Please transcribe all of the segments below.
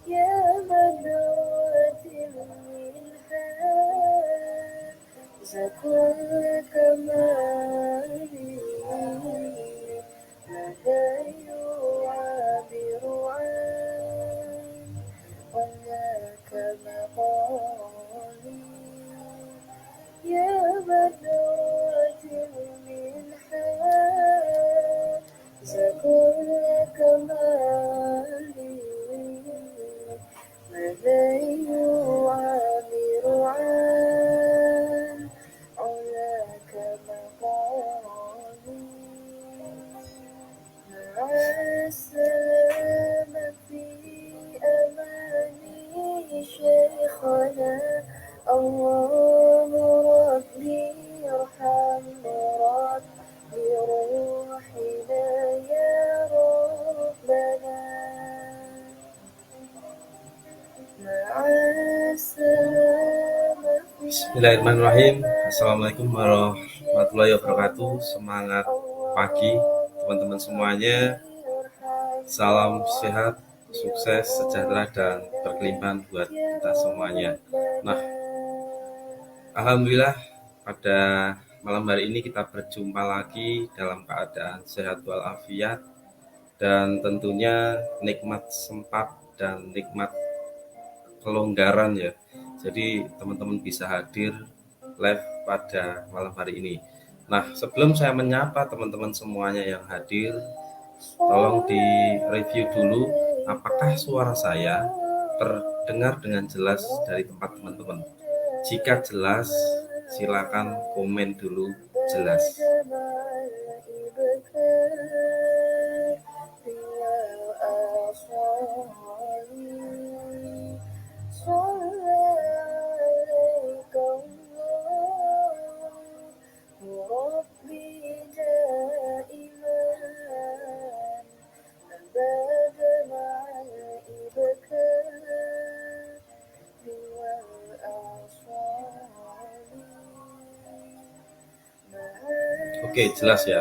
يا بدرة منها زكاك مالي مدى يعابر وذاك مقالي يا بدرة منها زكاك مالي مدى يعابر علاك مقالي مع السلامة في أماني شيخنا الله ربي ارحم ربي روحنا يا ربنا مع السلامة في Bismillahirrahmanirrahim. Assalamualaikum warahmatullahi wabarakatuh. Semangat pagi teman-teman semuanya. Salam sehat, sukses, sejahtera, dan berkelimpahan buat kita semuanya. Nah, alhamdulillah pada malam hari ini kita berjumpa lagi dalam keadaan sehat walafiat dan tentunya nikmat sempat dan nikmat kelonggaran ya. Jadi teman-teman bisa hadir live pada malam hari ini. Nah, sebelum saya menyapa teman-teman semuanya yang hadir, tolong di review dulu apakah suara saya terdengar dengan jelas dari tempat teman-teman. Jika jelas, silakan komen dulu jelas. Oke, jelas ya.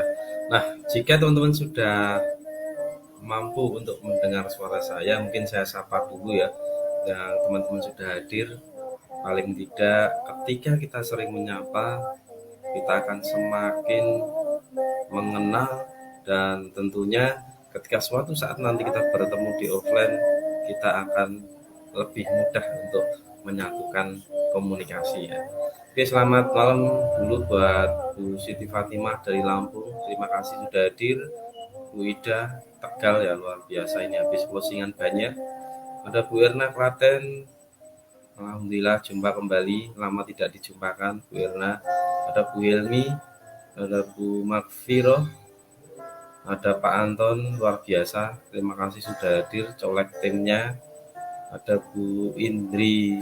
Nah, jika teman-teman sudah mampu untuk mendengar suara saya, mungkin saya sapa dulu ya. Yang teman-teman sudah hadir, paling tidak ketika kita sering menyapa, kita akan semakin mengenal dan tentunya ketika suatu saat nanti kita bertemu di offline, kita akan lebih mudah untuk menyatukan komunikasi ya. Oke, selamat malam dulu buat Bu Siti Fatimah dari Lampung. Terima kasih sudah hadir. Bu Ida Tegal ya, luar biasa ini habis closingan banyak. Ada Bu Erna Klaten. Alhamdulillah jumpa kembali, lama tidak dijumpakan Bu Erna. Ada Bu Helmi, ada Bu Makfiro, ada Pak Anton, luar biasa. Terima kasih sudah hadir, colek timnya. Ada Bu Indri,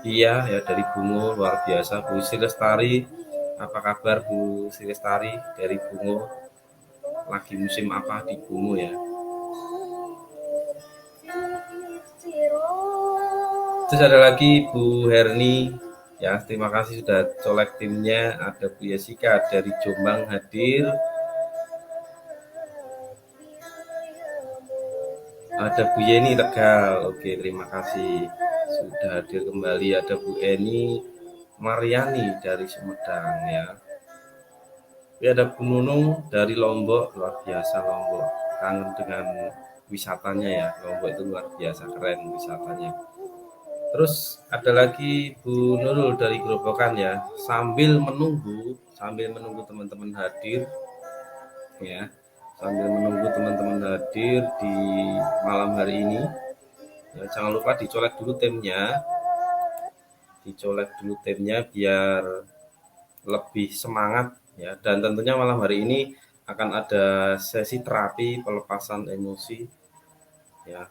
iya ya dari Bungo, luar biasa. Bu Silestari, apa kabar Bu Silestari dari Bungo? Lagi musim apa di Bungo ya? Terus ada lagi Bu Herni, ya terima kasih sudah colek timnya. Ada Bu Yesika dari Jombang hadir. Ada Bu Yeni Tegal, oke terima kasih sudah hadir kembali. Ada Bu Eni Mariani dari Sumedang ya. Ada Bu Nunung dari Lombok, luar biasa Lombok. Kangen dengan wisatanya ya, Lombok itu luar biasa keren wisatanya. Terus ada lagi Bu Nurul dari Grobogan ya. Sambil menunggu teman-teman hadir ya. Sambil menunggu teman-teman hadir di malam hari ini. Ya, jangan lupa dicolek dulu timnya. Dicolek dulu timnya biar lebih semangat ya. Dan tentunya malam hari ini akan ada sesi terapi pelepasan emosi ya.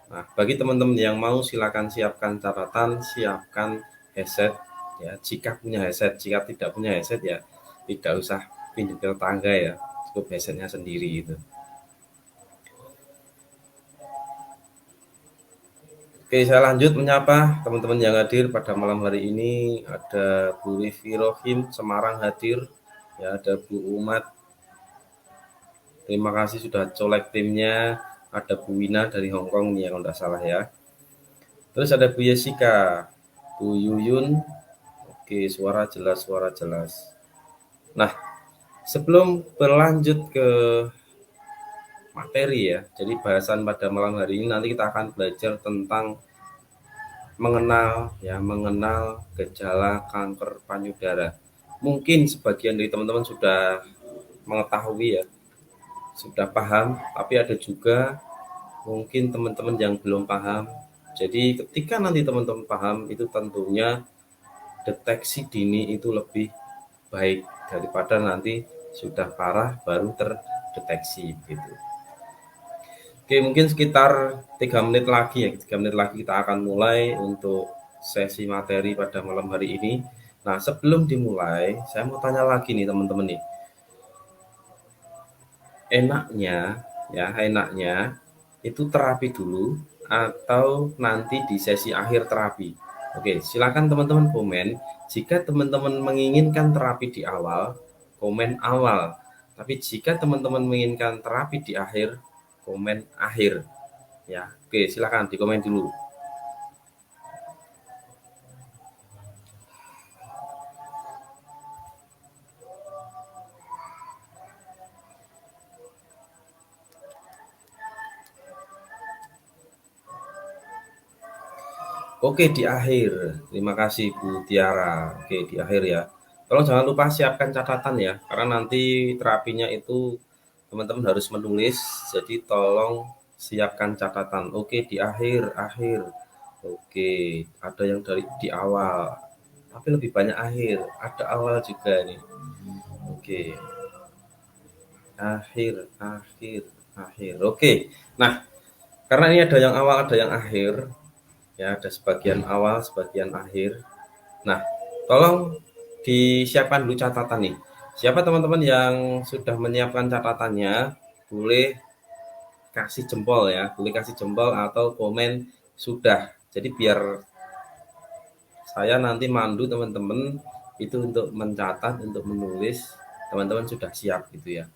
Nah, bagi teman-teman yang mau silakan siapkan catatan, siapkan headset ya. Jika punya headset, jika tidak punya headset ya tidak usah pinjam ke tetangga ya. Cukup headsetnya sendiri itu. Oke, saya lanjut menyapa teman-teman yang hadir pada malam hari ini. Ada Bu Rivi Rohim Semarang hadir, ya ada Bu Umat. Terima kasih sudah colek timnya. ada Bu Wina dari Hong Kong nih kalau nggak salah ya. Terus ada Bu Jessica, Bu Yuyun. Oke, suara jelas, suara jelas. Nah, sebelum berlanjut ke materi ya, jadi bahasan pada malam hari ini nanti kita akan belajar tentang mengenal gejala kanker payudara. Mungkin sebagian dari teman-teman sudah mengetahui ya, sudah paham, tapi ada juga mungkin teman-teman yang belum paham. Jadi ketika nanti teman-teman paham, itu tentunya deteksi dini itu lebih baik daripada nanti sudah parah baru terdeteksi gitu. Oke, mungkin sekitar 3 menit lagi ya, 3 menit lagi kita akan mulai untuk sesi materi pada malam hari ini. Nah, sebelum dimulai, saya mau tanya lagi nih teman-teman nih. Enaknya itu terapi dulu atau nanti di sesi akhir terapi. Oke, silakan teman-teman komen. Jika teman-teman menginginkan terapi di awal, komen awal. Tapi jika teman-teman menginginkan terapi di akhir, komen akhir. Ya, oke, silakan dikomen dulu. Oke, di akhir. Terima kasih Bu Tiara. Oke, di akhir ya. Tolong jangan lupa siapkan catatan ya, karena nanti terapinya itu teman-teman harus menulis. Jadi tolong siapkan catatan. Oke, di akhir. Oke, ada yang dari di awal, tapi lebih banyak akhir. Ada awal juga nih. Oke, akhir. Oke. Nah, karena ini ada yang awal, ada yang akhir. Ya, ada sebagian awal, sebagian akhir. Nah, tolong disiapkan dulu catatan nih. Siapa teman-teman yang sudah menyiapkan catatannya, boleh kasih jempol ya, boleh kasih jempol atau komen sudah. Jadi biar saya nanti mandu teman-teman itu untuk mencatat, untuk menulis, teman-teman sudah siap gitu ya.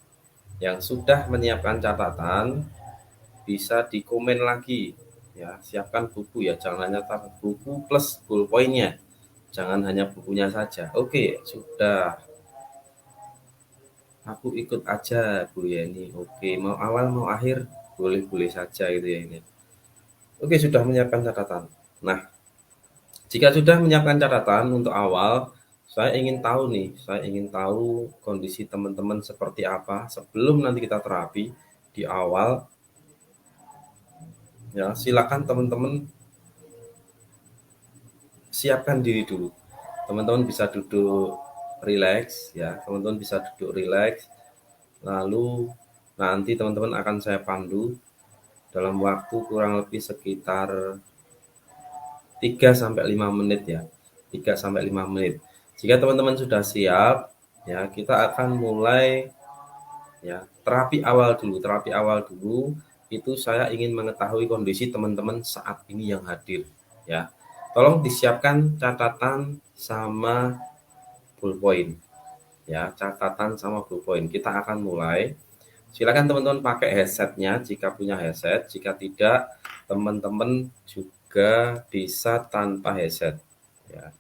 Yang sudah menyiapkan catatan bisa dikomen lagi ya, siapkan buku ya, jangan hanya buku plus ballpointnya. Jangan hanya bukunya saja. Oke, sudah. Aku ikut aja Bu Yeni. Oke, mau awal mau akhir boleh-boleh saja gitu ya ini. Oke, sudah menyiapkan catatan. Nah, jika sudah menyiapkan catatan untuk awal, saya ingin tahu kondisi teman-teman seperti apa sebelum nanti kita terapi di awal. Ya, silakan teman-teman siapkan diri dulu. Teman-teman bisa duduk rileks ya, teman-teman bisa duduk rileks. Lalu nanti teman-teman akan saya pandu dalam waktu kurang lebih sekitar 3 sampai 5 menit ya. 3 sampai 5 menit. Jika teman-teman sudah siap, ya kita akan mulai ya, terapi awal dulu. Terapi awal dulu itu saya ingin mengetahui kondisi teman-teman saat ini yang hadir ya. Tolong disiapkan catatan sama ballpoint ya, catatan sama ballpoint. Kita akan mulai. Silakan teman-teman pakai headsetnya jika punya headset. Jika tidak, teman-teman juga bisa tanpa headset. Ya.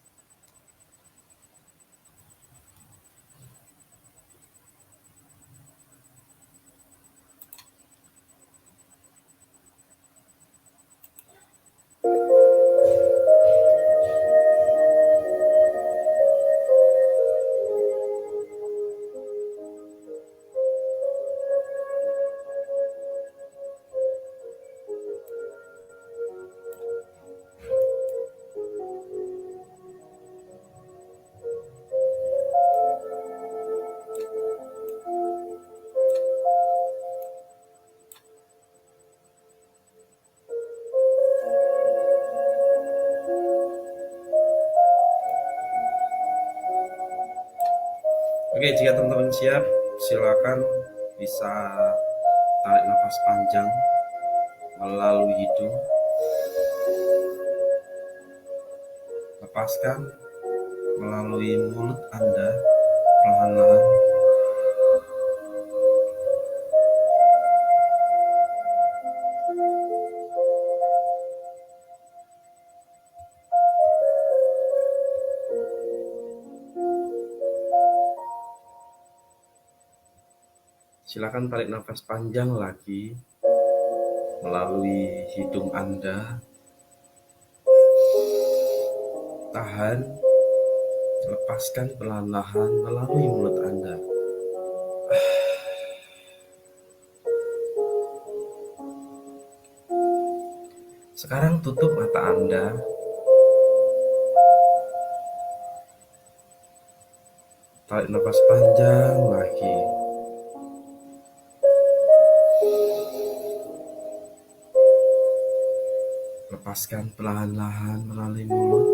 Oke, jika teman-teman siap, silakan bisa tarik nafas panjang melalui hidung. Lepaskan melalui mulut Anda perlahan-lahan. Silakan tarik nafas panjang lagi melalui hidung Anda. Tahan, lepaskan perlahan-lahan melalui mulut Anda. Sekarang tutup mata Anda. Tarik nafas panjang lagi. Lepaskan perlahan-lahan melalui mulut.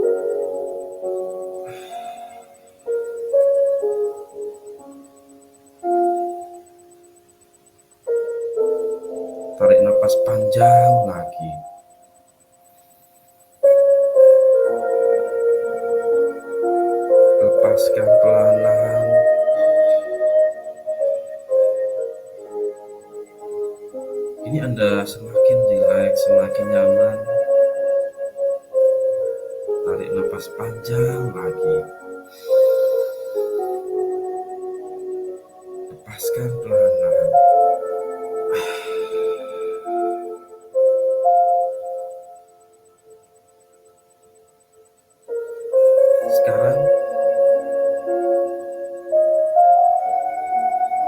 Tarik nafas panjang lagi. Lepaskan perlahan-lahan. Ini Anda semakin rileks, semakin nyaman. Tarik nafas panjang lagi. Lepaskan perlahan-lahan. Sekarang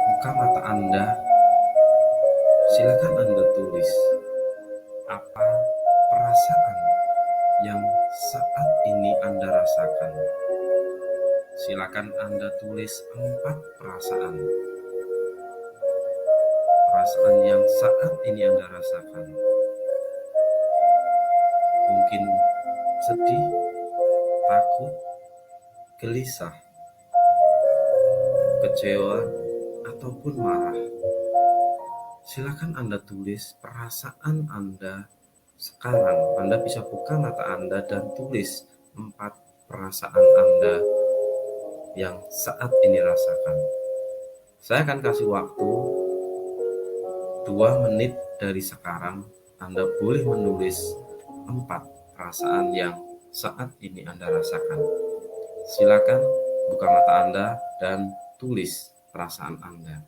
buka mata Anda. Silakan Anda tulis apa perasaan yang saat ini Anda rasakan. Silakan Anda tulis 4 perasaan. Perasaan yang saat ini Anda rasakan. Mungkin sedih, takut, gelisah, kecewa, ataupun marah. Silakan Anda tulis perasaan Anda sekarang. Anda bisa buka mata Anda dan tulis 4 perasaan Anda yang saat ini rasakan. Saya akan kasih waktu 2 menit dari sekarang. Anda boleh menulis 4 perasaan yang saat ini Anda rasakan. Silakan buka mata Anda dan tulis perasaan Anda.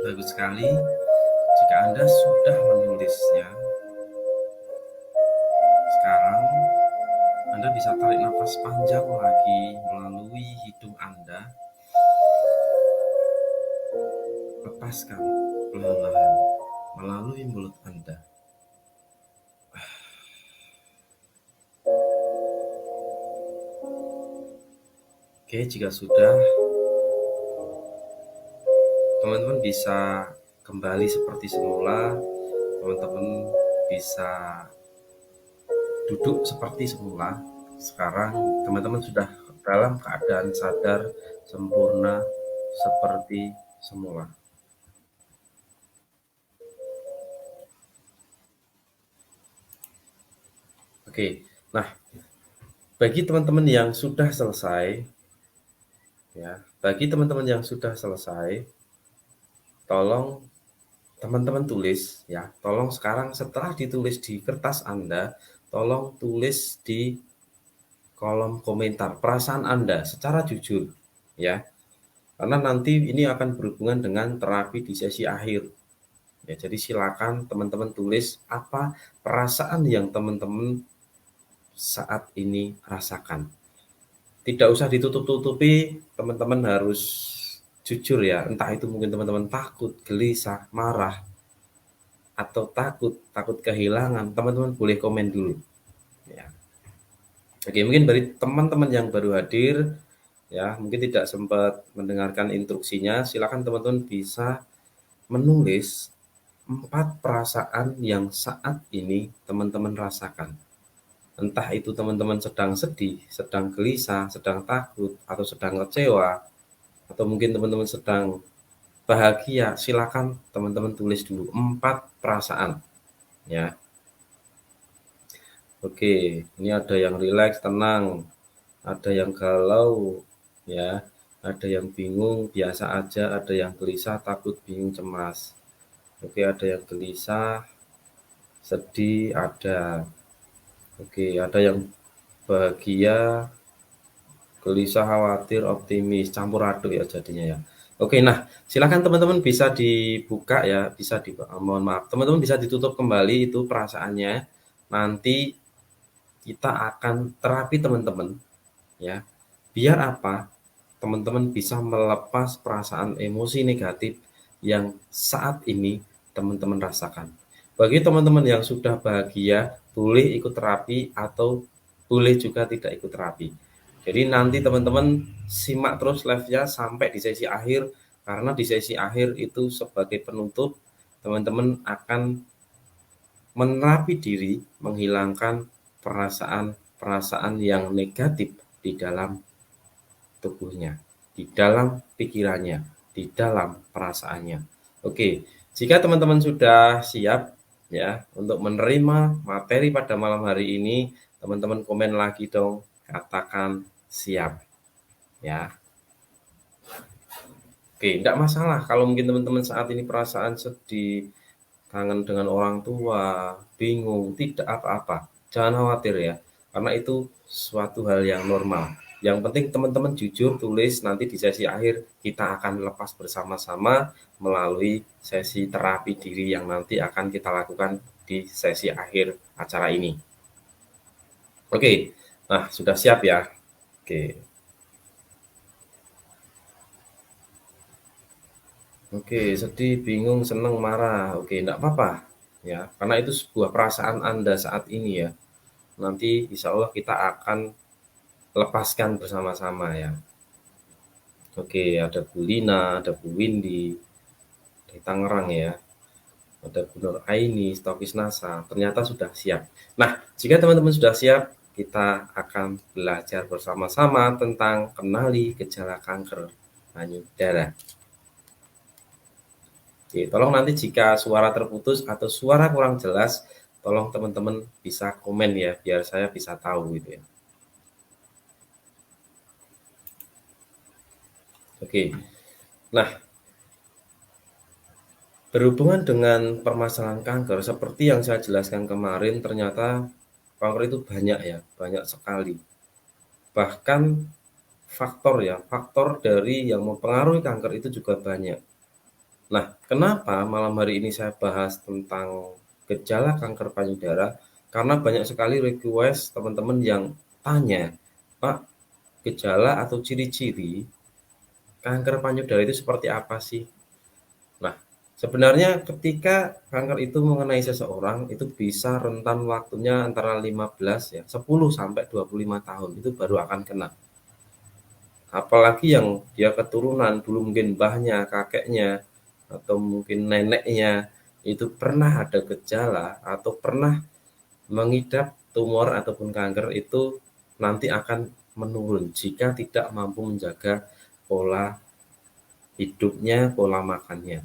Bagus sekali. Jika Anda sudah menulisnya, sekarang Anda bisa tarik nafas panjang lagi melalui hidung Anda. Lepaskan perlahan-lahan melalui mulut Anda. Oke, jika sudah, teman-teman bisa kembali seperti semula. Teman-teman bisa duduk seperti semula. Sekarang teman-teman sudah dalam keadaan sadar sempurna seperti semula. Oke, nah bagi teman-teman yang sudah selesai, tolong teman-teman tulis ya. Tolong sekarang setelah ditulis di kertas Anda, tolong tulis di kolom komentar perasaan Anda secara jujur ya. karena nanti ini akan berhubungan dengan terapi di sesi akhir. Ya, jadi silakan teman-teman tulis apa perasaan yang teman-teman saat ini rasakan. Tidak usah ditutup-tutupi, teman-teman harus jujur ya. Entah itu mungkin teman-teman takut, gelisah, marah, atau takut kehilangan. Teman-teman boleh komen dulu. Ya. Oke, mungkin dari teman-teman yang baru hadir, ya mungkin tidak sempat mendengarkan instruksinya, silakan teman-teman bisa menulis 4 perasaan yang saat ini teman-teman rasakan. Entah itu teman-teman sedang sedih, sedang gelisah, sedang takut, atau sedang kecewa, atau mungkin teman-teman sedang bahagia, silakan teman-teman tulis dulu 4 perasaan ya. Oke, ini ada yang rileks, tenang, ada yang galau ya, ada yang bingung, biasa aja, ada yang gelisah, takut, bingung, cemas. Oke, ada yang gelisah, sedih, ada. Oke, ada yang bahagia, gelisah, khawatir, optimis, campur aduk ya jadinya ya. Oke, nah silakan teman-teman bisa dibuka ya, bisa mohon maaf, teman-teman bisa ditutup kembali itu perasaannya. Nanti kita akan terapi teman-teman ya. Biar apa? Teman-teman bisa melepas perasaan emosi negatif yang saat ini teman-teman rasakan. Bagi teman-teman yang sudah bahagia, boleh ikut terapi atau boleh juga tidak ikut terapi. Jadi nanti teman-teman simak terus live-nya sampai di sesi akhir, karena di sesi akhir itu sebagai penutup, teman-teman akan menerapi diri, menghilangkan perasaan-perasaan yang negatif di dalam tubuhnya, di dalam pikirannya, di dalam perasaannya. Oke, jika teman-teman sudah siap ya untuk menerima materi pada malam hari ini, teman-teman komen lagi dong, katakan siap ya. Oke, tidak masalah kalau mungkin teman-teman saat ini perasaan sedih, kangen dengan orang tua, bingung, tidak apa-apa. Jangan khawatir ya, karena itu suatu hal yang normal. Yang penting teman-teman jujur tulis, nanti di sesi akhir kita akan lepas bersama-sama melalui sesi terapi diri yang nanti akan kita lakukan di sesi akhir acara ini. Oke, nah sudah siap ya? Oke. Oke, sedih, bingung, senang, marah. Oke, enggak apa-apa ya, karena itu sebuah perasaan Anda saat ini ya. Nanti insya Allah kita akan lepaskan bersama-sama ya. Oke, ada Bu Lina, ada Bu Windy dari Tangerang ya. Ada Bu Nur Aini, Stokis NASA. Ternyata sudah siap. Nah, jika teman-teman sudah siap, kita akan belajar bersama-sama tentang kenali gejala kanker payudara. Oke, tolong nanti jika suara terputus atau suara kurang jelas, tolong teman-teman bisa komen ya, biar saya bisa tahu gitu ya. Oke, nah berhubungan dengan permasalahan kanker, seperti yang saya jelaskan kemarin, ternyata kanker itu banyak ya, banyak sekali. Bahkan faktor dari yang mempengaruhi kanker itu juga banyak. Nah, kenapa malam hari ini saya bahas tentang gejala kanker payudara? Karena banyak sekali request teman-teman yang tanya, Pak, gejala atau ciri-ciri kanker payudara itu seperti apa sih? Nah, sebenarnya ketika kanker itu mengenai seseorang, itu bisa rentan waktunya antara 15 ya, 10 sampai 25 tahun itu baru akan kena. Apalagi yang dia keturunan, dulu mungkin mbahnya, kakeknya, atau mungkin neneknya itu pernah ada gejala atau pernah mengidap tumor ataupun kanker, itu nanti akan menurun jika tidak mampu menjaga pola hidupnya, pola makannya.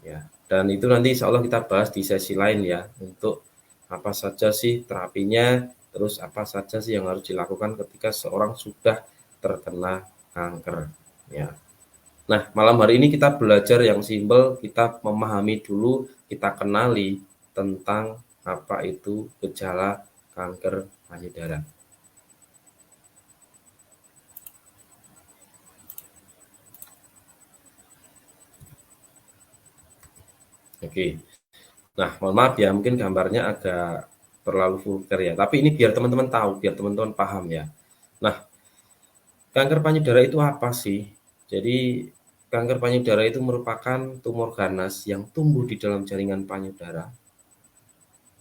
Ya, dan itu nanti insya Allah kita bahas di sesi lain ya, untuk apa saja sih terapinya, terus apa saja sih yang harus dilakukan ketika seorang sudah terkena kanker ya. Nah, malam hari ini kita belajar yang simpel, kita memahami dulu, kita kenali tentang apa itu gejala kanker payudara. Oke. Nah, mohon maaf ya, mungkin gambarnya agak terlalu vulgar ya, tapi ini biar teman-teman tahu, biar teman-teman paham ya. Nah, kanker payudara itu apa sih? Jadi, kanker payudara itu merupakan tumor ganas yang tumbuh di dalam jaringan payudara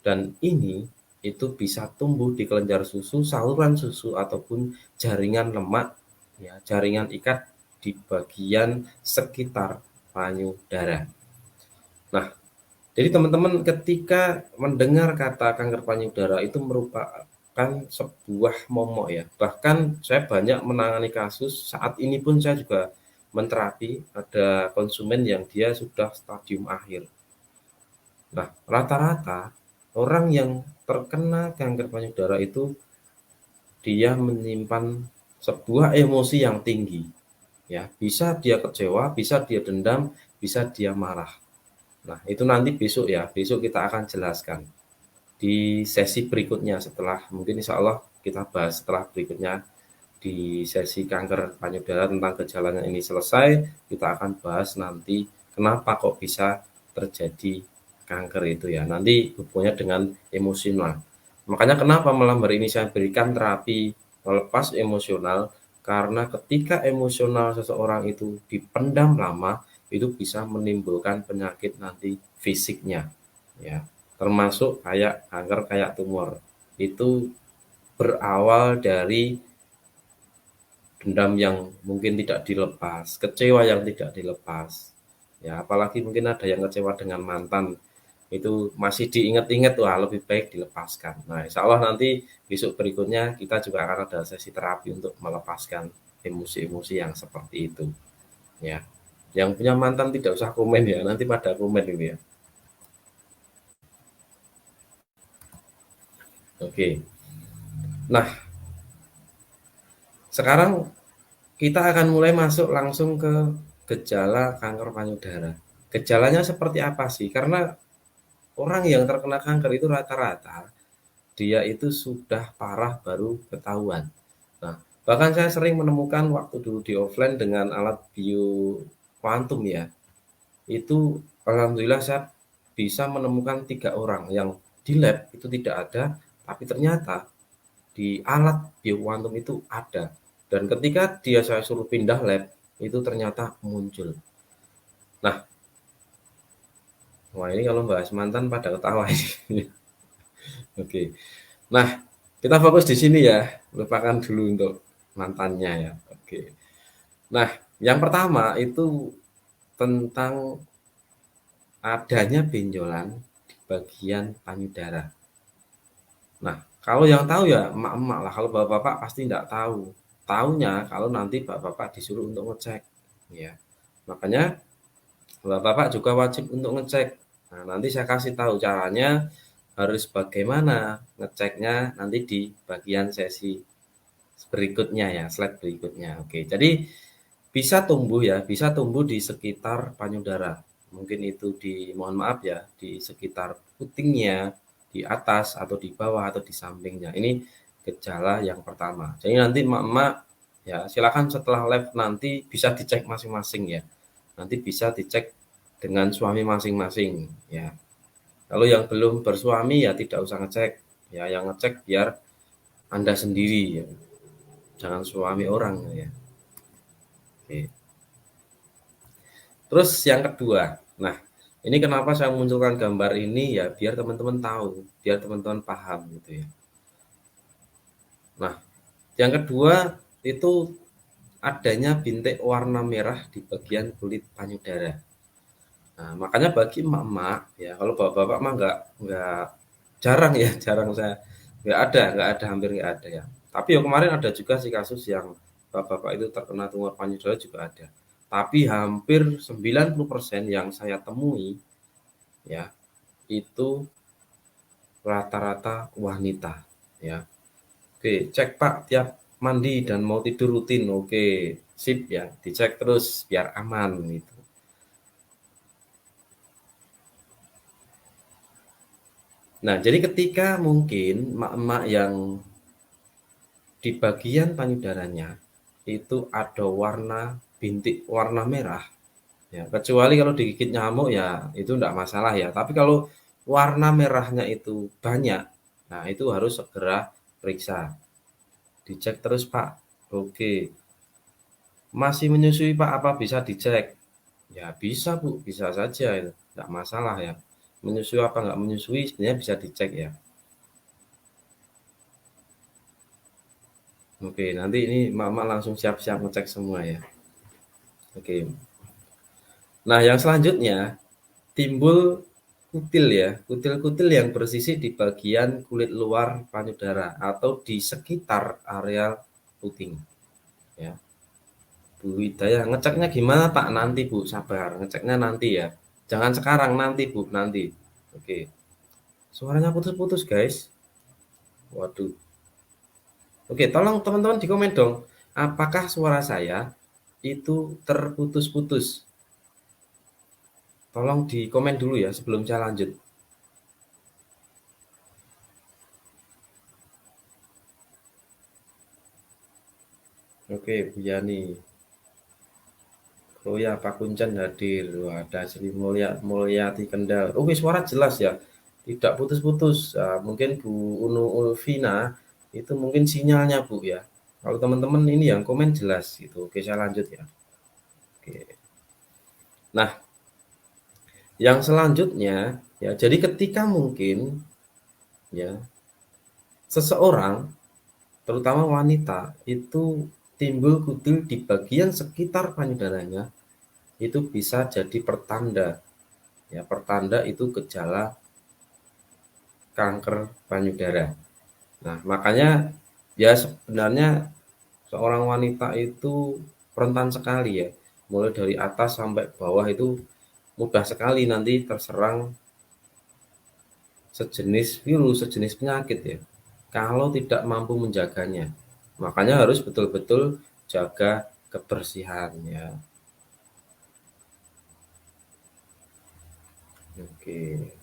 dan ini itu bisa tumbuh di kelenjar susu, saluran susu ataupun jaringan lemak ya, jaringan ikat di bagian sekitar payudara. Nah, jadi teman-teman ketika mendengar kata kanker payudara itu merupakan sebuah momok ya. Bahkan saya banyak menangani kasus, saat ini pun saya juga menterapi ada konsumen yang dia sudah stadium akhir. Nah, rata-rata orang yang terkena kanker payudara itu dia menyimpan sebuah emosi yang tinggi. Ya, bisa dia kecewa, bisa dia dendam, bisa dia marah. Nah, itu nanti besok ya, besok kita akan jelaskan di sesi berikutnya setelah mungkin insya Allah kita bahas setelah berikutnya di sesi kanker payudara tentang gejalanya ini selesai, kita akan bahas nanti kenapa kok bisa terjadi kanker itu ya. Nanti hubungannya dengan emosional. Makanya kenapa malam hari ini saya berikan terapi melepas emosional karena ketika emosional seseorang itu dipendam lama itu bisa menimbulkan penyakit nanti fisiknya ya. Termasuk kayak kanker kayak tumor. Itu berawal dari dendam yang mungkin tidak dilepas, kecewa yang tidak dilepas. Ya, apalagi mungkin ada yang kecewa dengan mantan, itu masih diingat-ingat, wah lebih baik dilepaskan. Nah, insya Allah nanti besok berikutnya kita juga akan ada sesi terapi untuk melepaskan emosi-emosi yang seperti itu. Ya, yang punya mantan tidak usah komen ya, nanti pada komen ini ya. Oke, nah sekarang kita akan mulai masuk langsung ke gejala kanker payudara. Gejalanya seperti apa sih? Karena orang yang terkena kanker itu rata-rata dia itu sudah parah baru ketahuan. Nah, bahkan saya sering menemukan waktu dulu di offline dengan alat bio kuantum ya. Itu alhamdulillah saya bisa menemukan 3 orang yang di lab itu tidak ada, tapi ternyata di alat bio kuantum itu ada. Dan ketika dia saya suruh pindah lab, itu ternyata muncul. Nah, wah ini kalau bahas mantan pada ketawa ini. Oke. Nah, kita fokus di sini ya, lupakan dulu untuk mantannya ya. Oke. Nah, yang pertama itu tentang adanya benjolan di bagian payudara. Nah, kalau yang tahu ya emak-emak lah, kalau bapak-bapak pasti enggak tahu. Taunya kalau nanti bapak-bapak disuruh untuk ngecek, ya. Makanya bapak-bapak juga wajib untuk ngecek. Nah, nanti saya kasih tahu caranya harus bagaimana ngeceknya nanti di bagian sesi berikutnya ya, slide berikutnya. Oke, jadi bisa tumbuh ya, bisa tumbuh di sekitar payudara. Mungkin itu di mohon maaf ya, di sekitar putingnya, di atas atau di bawah atau di sampingnya. Ini gejala yang pertama. Jadi nanti emak-emak ya silakan setelah live nanti bisa dicek masing-masing ya. Nanti bisa dicek dengan suami masing-masing ya. Kalau yang belum bersuami ya tidak usah ngecek. Ya, yang ngecek biar Anda sendiri ya. Jangan suami orang ya. Oke. Terus yang kedua, nah ini kenapa saya munculkan gambar ini ya biar teman-teman tahu, biar teman-teman paham gitu ya. Nah, yang kedua itu adanya bintik warna merah di bagian kulit payudara. Nah, makanya bagi emak-emak ya kalau bapak-bapak mah nggak jarang ya, jarang saya nggak ada hampir nggak ada ya. Tapi ya kemarin ada juga sih kasus yang bapak-bapak itu terkena tumor payudara juga ada. Tapi hampir 90% yang saya temui ya itu rata-rata wanita ya. Oke, cek Pak tiap mandi dan mau tidur rutin. Oke, sip ya, dicek terus biar aman gitu. Nah, jadi ketika mungkin emak-emak yang di bagian payudaranya itu ada warna bintik warna merah, Ya, kecuali kalau digigit nyamuk ya itu enggak masalah ya. Tapi kalau warna merahnya itu banyak, nah itu harus segera periksa. Dicek terus, Pak. Oke. Masih menyusui, Pak, apa bisa dicek? Ya bisa, Bu, bisa saja itu. Enggak masalah ya. Menyusui apa enggak menyusui sebenarnya bisa dicek ya. Oke, nanti ini Mama langsung siap-siap ngecek semua ya. Oke. Nah, yang selanjutnya timbul kutil ya, kutil-kutil yang bersisik di bagian kulit luar payudara atau di sekitar area puting ya. Bu Hidayah, ngeceknya gimana Pak? Nanti Bu, sabar, ngeceknya nanti ya. Jangan sekarang, nanti Bu, nanti. Oke. Suaranya putus-putus guys. Waduh. Oke, tolong teman-teman di komen dong. Apakah suara saya itu terputus-putus? Tolong di komen dulu ya sebelum saya lanjut. Oke, Bu Yani. Oh ya, Pak Kuncen hadir. Wah, ada Sri Mulyati Kendal. Oke, suara jelas ya. Tidak putus-putus. Ah, mungkin Bu Unu Ulvina itu mungkin sinyalnya Bu ya. Kalau teman-teman ini yang komen jelas gitu. Oke, saya lanjut ya. Oke. Nah, yang selanjutnya ya, jadi ketika mungkin ya seseorang terutama wanita itu timbul kutil di bagian sekitar payudaranya itu bisa jadi pertanda ya, pertanda itu gejala kanker payudara. Nah, makanya ya sebenarnya seorang wanita itu rentan sekali ya, mulai dari atas sampai bawah itu mudah sekali nanti terserang sejenis virus, sejenis penyakit ya, kalau tidak mampu menjaganya. Makanya harus betul-betul jaga kebersihan ya. Oke.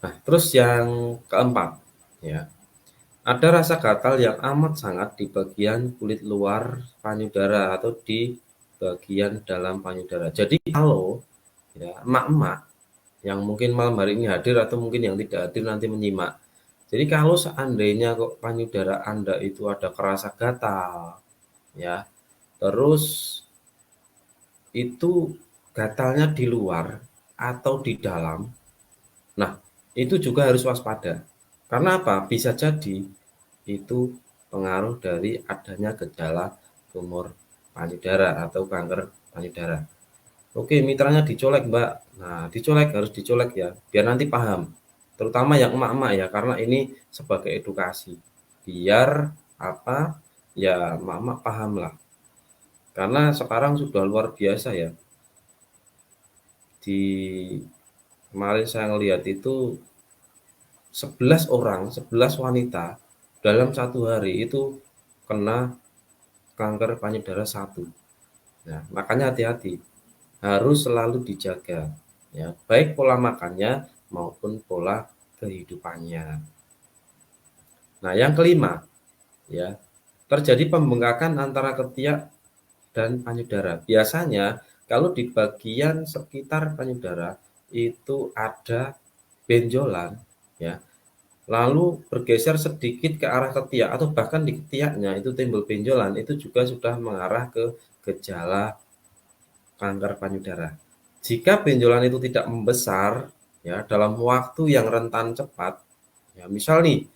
Nah, terus yang keempat ya, ada rasa gatal yang amat sangat di bagian kulit luar payudara atau di bagian dalam payudara. Jadi kalau ya emak-emak yang mungkin malam hari ini hadir atau mungkin yang tidak hadir nanti menyimak. Jadi kalau seandainya kok payudara Anda itu ada kerasa gatal ya, terus itu gatalnya di luar atau di dalam. Nah, itu juga harus waspada. Karena apa? Bisa jadi itu pengaruh dari adanya gejala tumor payudara atau kanker payudara. Oke, mitranya dicolek, Mbak. Nah, dicolek harus dicolek ya, biar nanti paham. Terutama yang emak-emak ya, karena ini sebagai edukasi. Biar apa? Ya, emak-emak paham lah. Karena sekarang sudah luar biasa ya. Di kemarin saya ngelihat itu 11 orang, 11 wanita dalam satu hari itu kena kanker payudara satu. Nah, makanya hati-hati, harus selalu dijaga ya, baik pola makannya maupun pola kehidupannya. Nah, yang kelima ya, terjadi pembengkakan antara ketiak dan payudara. Biasanya kalau di bagian sekitar payudara itu ada benjolan ya, lalu bergeser sedikit ke arah ketiak atau bahkan di ketiaknya itu timbul benjolan, itu juga sudah mengarah ke gejala kanker payudara. Jika benjolan itu tidak membesar ya dalam waktu yang rentan cepat, ya misal nih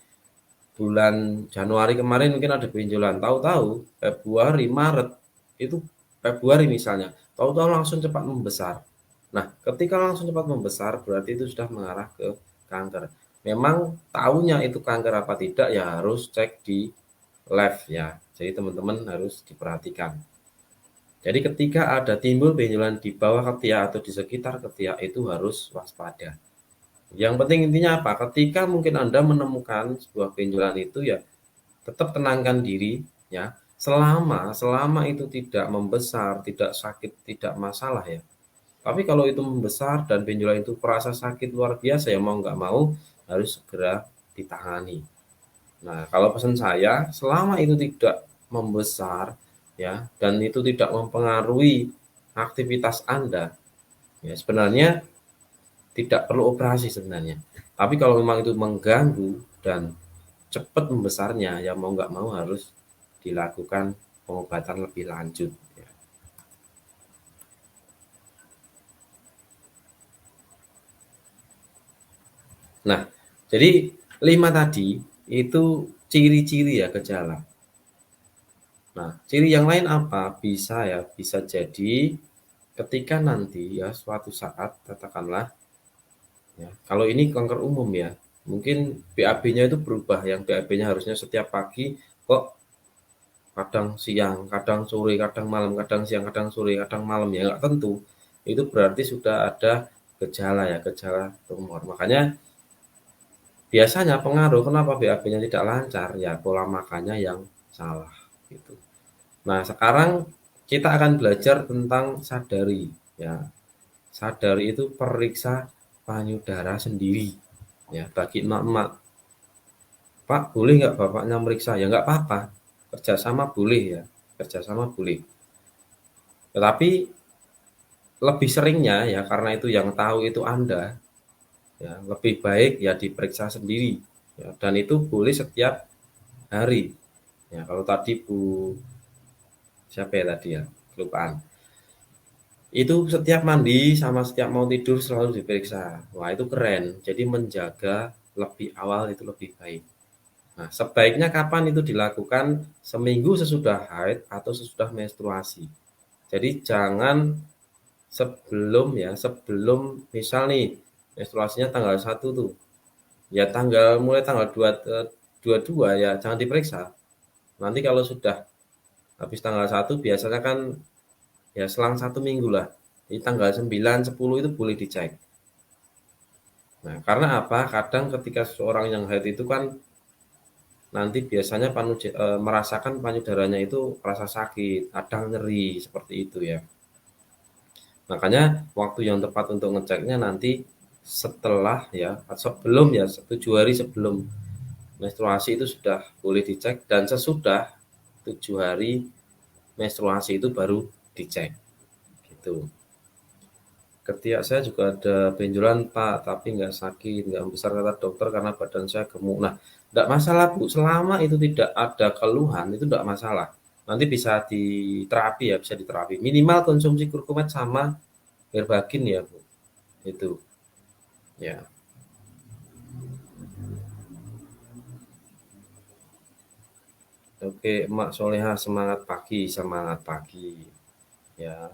bulan Januari kemarin mungkin ada benjolan, tahu-tahu Februari, Maret itu Februari misalnya, tahu-tahu langsung cepat membesar. Nah, ketika langsung cepat membesar berarti itu sudah mengarah ke kanker. Memang tahunya itu kanker apa tidak ya harus cek di lab ya. Jadi teman-teman harus diperhatikan. Jadi ketika ada timbul benjolan di bawah ketiak atau di sekitar ketiak itu harus waspada. Yang penting intinya apa? Ketika mungkin Anda menemukan sebuah benjolan itu ya tetap tenangkan diri ya. Selama itu tidak membesar, tidak sakit, tidak masalah ya. Tapi kalau itu membesar dan benjolan itu terasa sakit luar biasa ya mau nggak mau harus segera ditangani. Nah, kalau pesan saya selama itu tidak membesar ya, dan itu tidak mempengaruhi aktivitas Anda, ya sebenarnya tidak perlu operasi sebenarnya. Tapi kalau memang itu mengganggu dan cepat membesarnya, ya mau nggak mau harus dilakukan pengobatan lebih lanjut. Ya. Nah, jadi 5 tadi itu ciri-ciri ya gejala. Nah, ciri yang lain apa? Bisa ya, bisa jadi ketika nanti ya suatu saat katakanlah ya, kalau ini kanker umum ya, mungkin BAB-nya itu berubah, yang BAB-nya harusnya setiap pagi kok kadang siang, kadang sore, kadang malam, kadang siang, kadang sore, kadang malam, ya nggak tentu. Itu berarti sudah ada gejala ya, gejala tumor. Makanya biasanya pengaruh kenapa BAB-nya tidak lancar, ya pola makannya yang salah gitu. Nah, sekarang kita akan belajar tentang sadari ya. Sadari itu periksa payudara sendiri ya, bagi emak-emak. Pak, boleh nggak bapaknya meriksa? Ya nggak apa-apa, kerjasama boleh ya, kerjasama boleh. Tetapi lebih seringnya ya karena itu yang tahu itu Anda, ya lebih baik ya diperiksa sendiri ya, dan itu boleh setiap hari. Ya kalau tadi Bu siapa ya tadi ya, kelupaan. Itu setiap mandi sama setiap mau tidur selalu diperiksa. Wah, itu keren. Jadi menjaga lebih awal itu lebih baik. Nah, sebaiknya kapan itu dilakukan? Seminggu sesudah haid atau sesudah menstruasi. Jadi jangan sebelum ya, sebelum misal nih menstruasinya tanggal 1 tuh. Ya mulai tanggal 22 ya jangan diperiksa. Nanti kalau sudah habis tanggal 1 biasanya kan ya selang 1 minggu lah. Di tanggal 9, 10 itu boleh dicek. Nah, karena apa? Kadang ketika seorang yang haid itu kan nanti biasanya merasakan payudaranya itu rasa sakit, kadang nyeri seperti itu ya. Makanya waktu yang tepat untuk ngeceknya nanti setelah ya, sebelum ya 7 hari sebelum menstruasi itu sudah boleh dicek, dan sesudah 7 hari menstruasi itu baru dicek gitu. Ketiak saya juga ada benjolan Pak, tapi nggak sakit, nggak besar kata dokter karena badan saya gemuk. Nah, nggak masalah Bu, selama itu tidak ada keluhan itu nggak masalah. Nanti bisa diterapi ya, bisa diterapi. Minimal konsumsi kurkumat sama herbagin ya Bu, itu ya. Oke, Emak Solehah, semangat pagi, semangat pagi ya.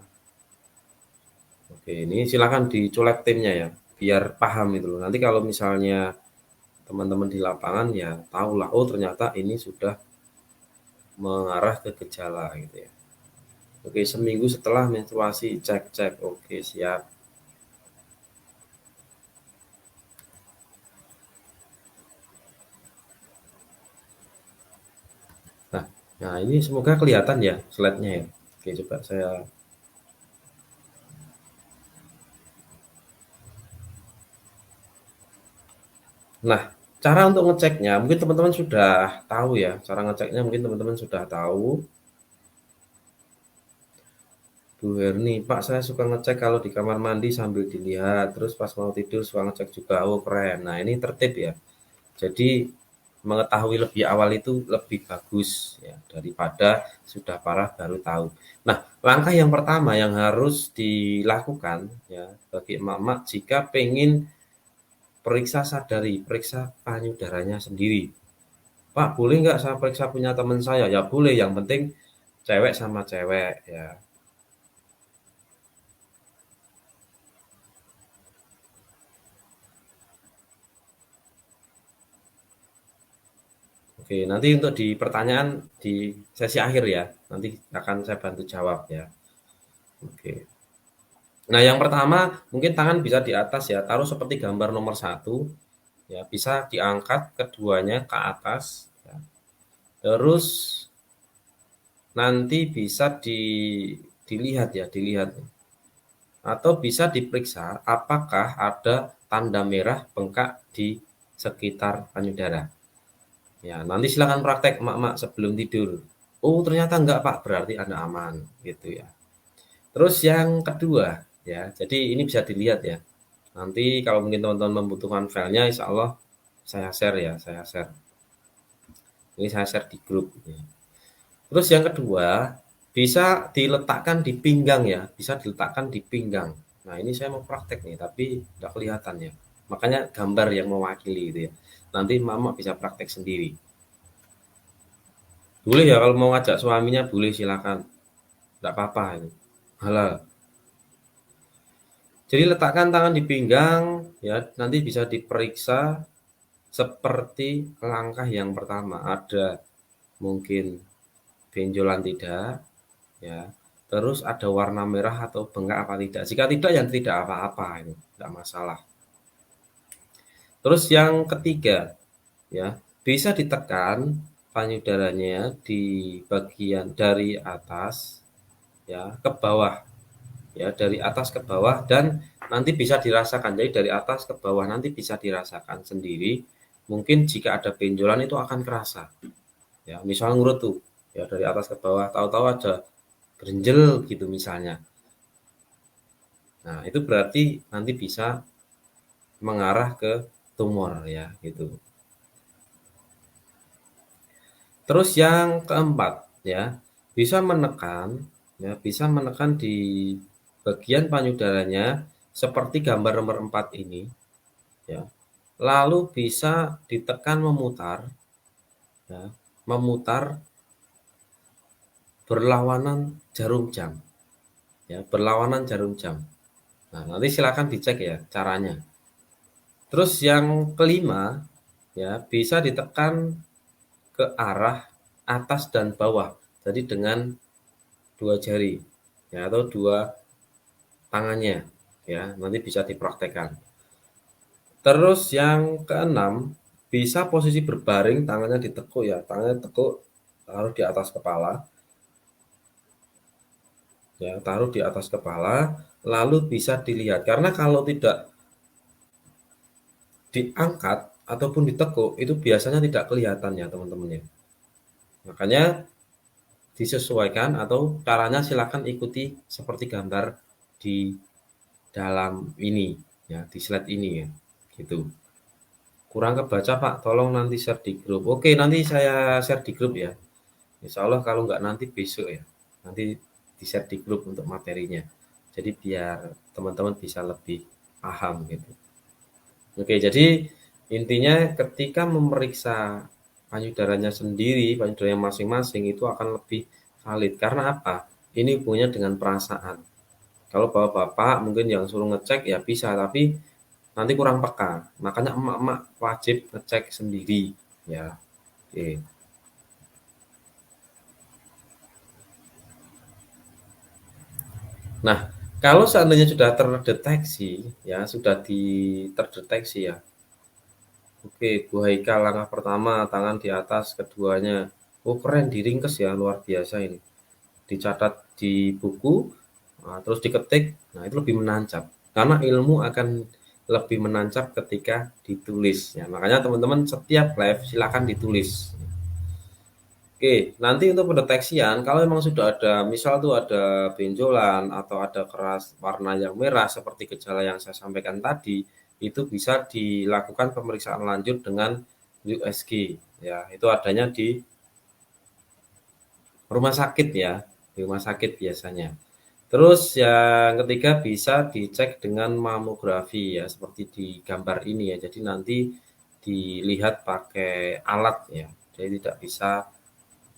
Oke, ini silakan dicolek timnya ya, biar paham itu loh. Nanti kalau misalnya teman-teman di lapangan ya tahulah, oh ternyata ini sudah mengarah ke gejala gitu ya. Oke, seminggu setelah menstruasi cek-cek. Oke, siap. Nah, nah ini semoga kelihatan ya slide-nya ya. Oke, coba saya. Nah, cara untuk ngeceknya mungkin teman-teman sudah tahu ya. Cara ngeceknya mungkin teman-teman sudah tahu. Bu Herni, Pak saya suka ngecek kalau di kamar mandi sambil dilihat, terus pas mau tidur suka ngecek juga. Oh keren. Nah ini tertib ya. Jadi mengetahui lebih awal itu lebih bagus ya daripada sudah parah baru tahu. Nah, langkah yang pertama yang harus dilakukan ya bagi emak-emak jika pengen periksa sadari, periksa payudaranya sendiri. Pak, boleh nggak saya periksa punya teman saya? Ya boleh, yang penting cewek sama cewek ya. Oke, nanti untuk di pertanyaan di sesi akhir ya, nanti akan saya bantu jawab ya. Oke. Nah, yang pertama mungkin tangan bisa di atas ya, taruh seperti gambar nomor 1 ya, bisa diangkat keduanya ke atas ya. Terus nanti bisa dilihat ya, dilihat atau bisa diperiksa apakah ada tanda merah bengkak di sekitar payudara. Ya, nanti silakan praktek emak-emak sebelum tidur. Oh, ternyata enggak, Pak, berarti Anda aman, gitu ya. Terus yang kedua, ya, jadi ini bisa dilihat ya. Nanti kalau mungkin teman-teman membutuhkan filenya, insya Allah saya share ya, saya share. Ini saya share di grup. Ya. Terus yang kedua, bisa diletakkan di pinggang ya, bisa diletakkan di pinggang. Nah, ini saya mau praktek nih, tapi nggak kelihatan ya. Makanya gambar yang mewakili itu ya. Nanti mama bisa praktek sendiri. Boleh ya kalau mau ngajak suaminya, boleh silakan. Nggak apa-apa ini. Halal. Jadi letakkan tangan di pinggang ya, nanti bisa diperiksa seperti langkah yang pertama. Ada mungkin benjolan tidak, ya. Terus ada warna merah atau bengkak apa tidak. Jika tidak, yang tidak apa-apa ini, tidak masalah. Terus yang ketiga, ya, bisa ditekan payudaranya di bagian dari atas ya ke bawah, ya dari atas ke bawah dan nanti bisa dirasakan. Jadi dari atas ke bawah nanti bisa dirasakan sendiri. Mungkin jika ada benjolan itu akan kerasa. Ya, misalnya ngurut tuh, ya dari atas ke bawah, tahu-tahu ada gerinjel gitu misalnya. Nah, itu berarti nanti bisa mengarah ke tumor ya gitu. Terus yang keempat ya, bisa menekan di bagian payudaranya seperti gambar nomor 4 ini ya. Lalu bisa ditekan memutar ya, memutar berlawanan jarum jam ya, berlawanan jarum jam. Nah, nanti silakan dicek ya caranya. Terus yang kelima ya, bisa ditekan ke arah atas dan bawah. Jadi dengan dua jari ya atau dua tangannya ya, nanti bisa dipraktekkan. Terus yang keenam, bisa posisi berbaring, tangannya ditekuk ya, tangannya tekuk, taruh di atas kepala ya, taruh di atas kepala, lalu bisa dilihat. Karena kalau tidak diangkat ataupun ditekuk, itu biasanya tidak kelihatan ya teman-teman ya. Makanya disesuaikan atau caranya silakan ikuti seperti gambar di dalam ini ya, di slide ini ya, gitu. Kurang kebaca Pak, tolong nanti share di grup. Oke, nanti saya share di grup ya. Insya Allah kalau nggak nanti besok ya, nanti di share di grup untuk materinya. Jadi biar teman-teman bisa lebih paham gitu. Oke, jadi intinya ketika memeriksa payudaranya sendiri, payudaranya masing-masing itu akan lebih valid. Karena apa? Ini hubungannya dengan perasaan. Kalau bapak-bapak mungkin yang suruh ngecek ya bisa, tapi nanti kurang peka. Makanya emak-emak wajib ngecek sendiri ya. Oke. Nah, kalau seandainya sudah terdeteksi ya, terdeteksi ya. Oke, Bu Haikal langkah pertama tangan di atas, keduanya. Oh, keren diringkes ya, luar biasa ini. Dicatat di buku, nah, terus diketik. Nah, itu lebih menancap. Karena ilmu akan lebih menancap ketika ditulis ya. Makanya teman-teman setiap live silakan ditulis. Oke, nanti untuk pendeteksian kalau memang sudah ada misal tuh ada benjolan atau ada keras warna yang merah seperti gejala yang saya sampaikan tadi, itu bisa dilakukan pemeriksaan lanjut dengan USG ya. Itu adanya di rumah sakit ya, di rumah sakit biasanya. Terus yang ketiga bisa dicek dengan mamografi ya seperti di gambar ini ya. Jadi nanti dilihat pakai alat ya. Jadi tidak bisa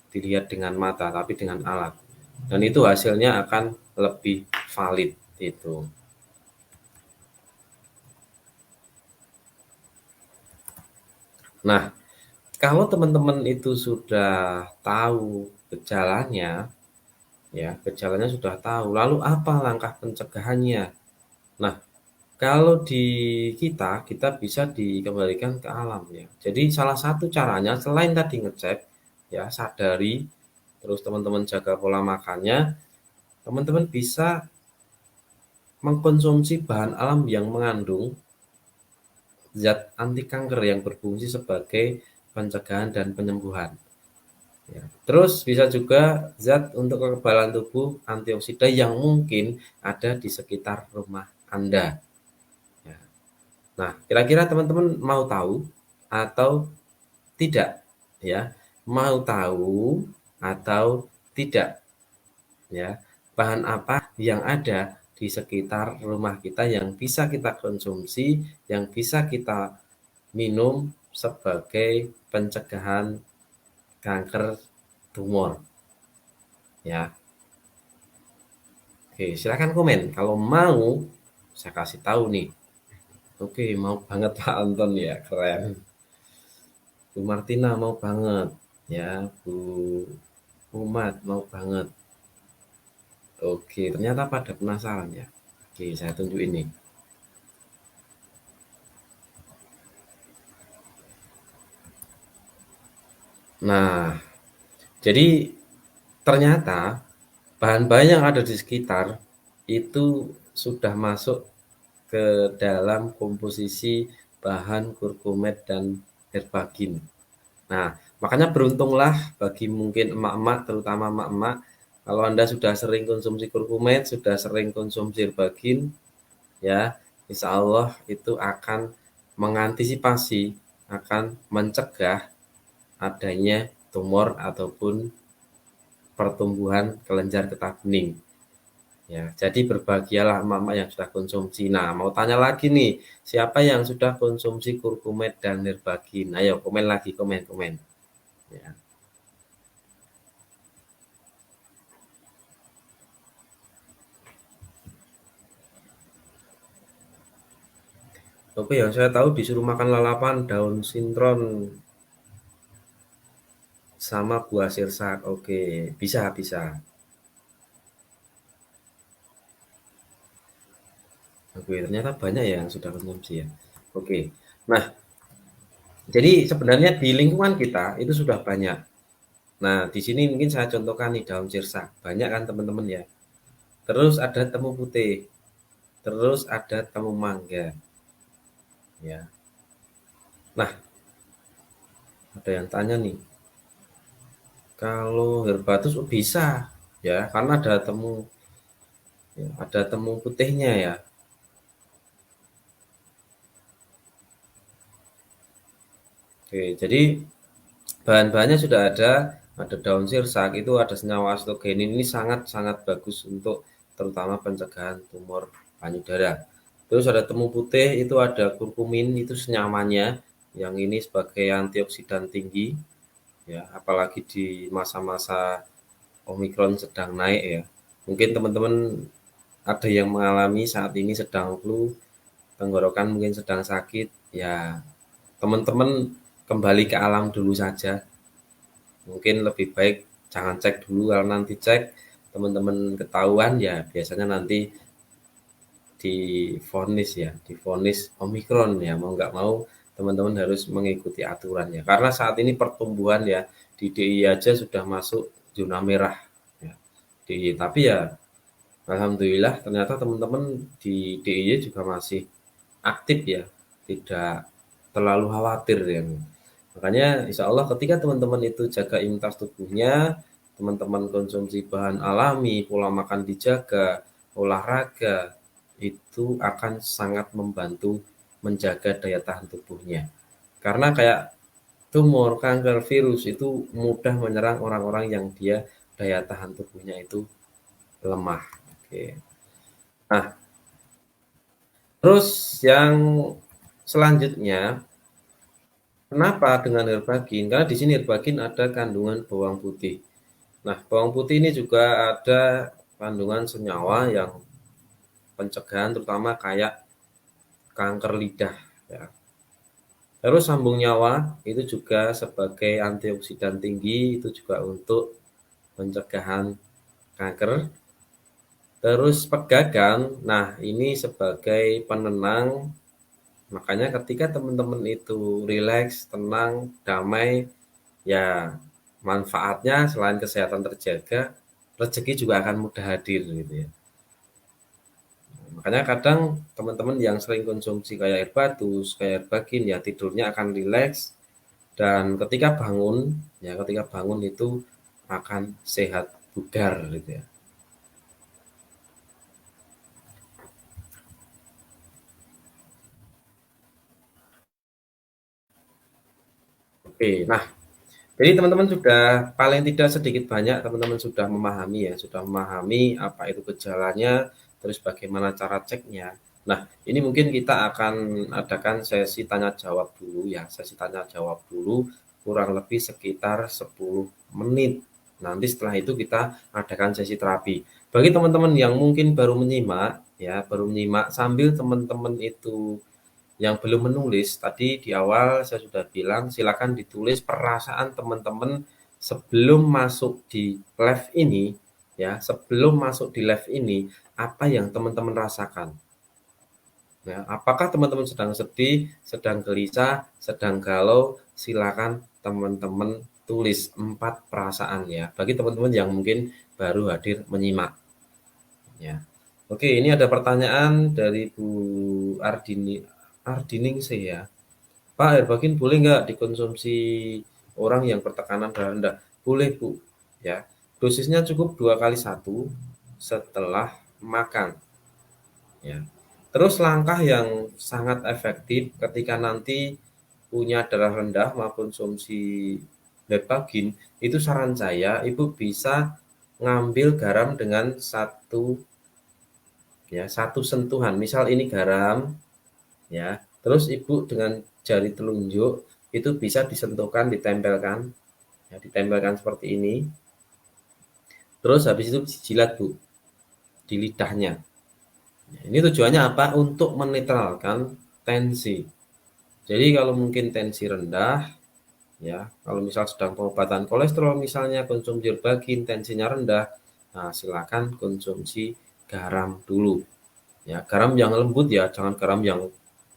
dilihat dengan mata tapi dengan alat. Dan itu hasilnya akan lebih valid itu. Nah, kalau teman-teman itu sudah tahu gejalanya, ya, gejalanya sudah tahu, lalu apa langkah pencegahannya? Nah, kalau di kita bisa dikembalikan ke alam ya. Jadi salah satu caranya selain tadi ngecek, ya sadari, terus teman-teman jaga pola makannya, teman-teman bisa mengkonsumsi bahan alam yang mengandung zat anti kanker yang berfungsi sebagai pencegahan dan penyembuhan. Ya. Terus bisa juga zat untuk kekebalan tubuh antioksidan yang mungkin ada di sekitar rumah Anda. Ya. Nah, kira-kira teman-teman mau tahu atau tidak? Ya, mau tahu atau tidak? Ya, bahan apa yang ada di sekitar rumah kita yang bisa kita konsumsi, yang bisa kita minum sebagai pencegahan kanker tumor? Ya, oke, silakan komen. Kalau mau, saya kasih tahu nih. Oke, mau banget Pak Anton ya, keren. Bu Martina mau banget, ya. Bu Umat mau banget. Oke, ternyata pada penasaran ya. Oke, saya tunjuk ini. Nah, jadi ternyata bahan-bahan yang ada di sekitar itu sudah masuk ke dalam komposisi bahan kurkumet dan herbagin. Nah, makanya beruntunglah bagi mungkin emak-emak, terutama emak-emak, kalau Anda sudah sering konsumsi kurkumet, sudah sering konsumsi herbagin, ya, insya Allah itu akan mengantisipasi, akan mencegah adanya tumor ataupun pertumbuhan kelenjar getah bening. Ya, jadi berbahagialah emak-emak yang sudah konsumsi. Nah, mau tanya lagi nih, siapa yang sudah konsumsi kurkumet dan herbagin? Ayo komen lagi, komen. Ya. Oke, yang saya tahu disuruh makan lalapan, daun sintron, sama buah sirsak. Oke, bisa. Oke, ternyata banyak ya yang sudah konsumsi ya. Oke, nah jadi sebenarnya di lingkungan kita itu sudah banyak. Nah, di sini mungkin saya contohkan nih daun sirsak. Banyak kan teman-teman ya. Terus ada temu putih, terus ada temu mangga. Ya, nah ada yang tanya nih, kalau herbatus bisa ya karena ada temu, ya, ada temu putihnya ya. Oke, jadi bahan-bahannya sudah ada daun sirsak, itu ada senyawa astogenin, ini sangat-sangat bagus untuk terutama pencegahan tumor payudara. Terus ada temu putih, itu ada kurkumin, itu senyawanya, yang ini sebagai antioksidan tinggi, ya, apalagi di masa-masa Omikron sedang naik ya. Mungkin teman-teman ada yang mengalami saat ini sedang flu, tenggorokan mungkin sedang sakit, ya teman-teman kembali ke alam dulu saja. Mungkin lebih baik jangan cek dulu, kalau nanti cek teman-teman ketahuan ya biasanya nanti divonis ya, divonis Omikron ya, mau nggak mau teman-teman harus mengikuti aturannya. Karena saat ini pertumbuhan ya di DIY aja sudah masuk zona merah ya. DIY, tapi ya alhamdulillah ternyata teman-teman di DIY juga masih aktif ya, tidak terlalu khawatir ya. Makanya insya Allah ketika teman-teman itu jaga imunitas tubuhnya, teman-teman konsumsi bahan alami, pola makan dijaga, olahraga, itu akan sangat membantu menjaga daya tahan tubuhnya. Karena kayak tumor, kanker, virus itu mudah menyerang orang-orang yang dia daya tahan tubuhnya itu lemah. Oke. Nah, terus yang selanjutnya, kenapa dengan herbagin? Karena di sini herbagin ada kandungan bawang putih. Nah, bawang putih ini juga ada kandungan senyawa yang pencegahan terutama kayak kanker lidah ya. Terus sambung nyawa itu juga sebagai antioksidan tinggi, itu juga untuk pencegahan kanker. Terus pegagan, nah ini sebagai penenang. Makanya ketika teman-teman itu rileks, tenang, damai, ya manfaatnya selain kesehatan terjaga, rezeki juga akan mudah hadir gitu ya. Makanya kadang teman-teman yang sering konsumsi kayak air batus, kayak air bagin, ya tidurnya akan rileks, dan ketika bangun ya, ketika bangun itu akan sehat bugar gitu ya. Oke, nah jadi teman-teman sudah paling tidak sedikit banyak teman-teman sudah memahami ya, sudah memahami apa itu gejalanya, terus bagaimana cara ceknya. Nah, ini mungkin kita akan adakan sesi tanya jawab dulu ya, sesi tanya jawab dulu kurang lebih sekitar 10 menit. Nanti setelah itu kita adakan sesi terapi. Bagi teman-teman yang mungkin baru menyimak ya, baru menyimak sambil teman-teman itu yang belum menulis, tadi di awal saya sudah bilang silakan ditulis perasaan teman-teman sebelum masuk di live ini ya, sebelum masuk di live ini apa yang teman-teman rasakan. Ya, apakah teman-teman sedang sedih, sedang gelisah, sedang galau? Silakan teman-teman tulis 4 perasaan ya. Bagi teman-teman yang mungkin baru hadir menyimak ya. Oke, ini ada pertanyaan dari Bu Ardini Ardiningsih ya. Pak, air bagin boleh nggak dikonsumsi orang yang bertekanan darah rendah? Boleh, Bu. Ya, dosisnya cukup 2 kali 1 setelah makan. Ya. Terus langkah yang sangat efektif ketika nanti punya darah rendah maupun konsumsi air bagin, itu saran saya, Ibu bisa ngambil garam dengan satu sentuhan. Misal ini garam, ya. Terus Ibu dengan jari telunjuk itu bisa disentuhkan, ditempelkan, ya, ditempelkan seperti ini. Terus habis itu jilat Bu di lidahnya. Ya, ini tujuannya apa? Untuk menetralkan tensi. Jadi kalau mungkin tensi rendah, ya, kalau misal sedang pengobatan kolesterol misalnya konsumsi herbagin tensinya rendah, nah silakan konsumsi garam dulu. Ya, garam yang lembut ya, jangan garam yang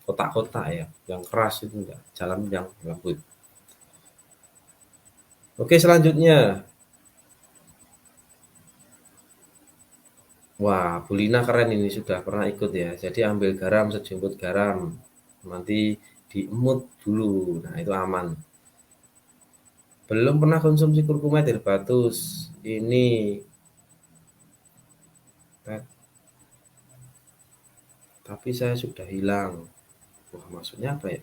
kotak-kotak ya, yang keras itu enggak, garam yang lembut. Oke, selanjutnya. Wah, Bu Lina keren ini sudah pernah ikut ya. Jadi ambil garam sejumput garam. Nanti diemut dulu. Nah, itu aman. Belum pernah konsumsi kurkuma herbatus. Ini tapi saya sudah hilang. Wah, maksudnya apa ya?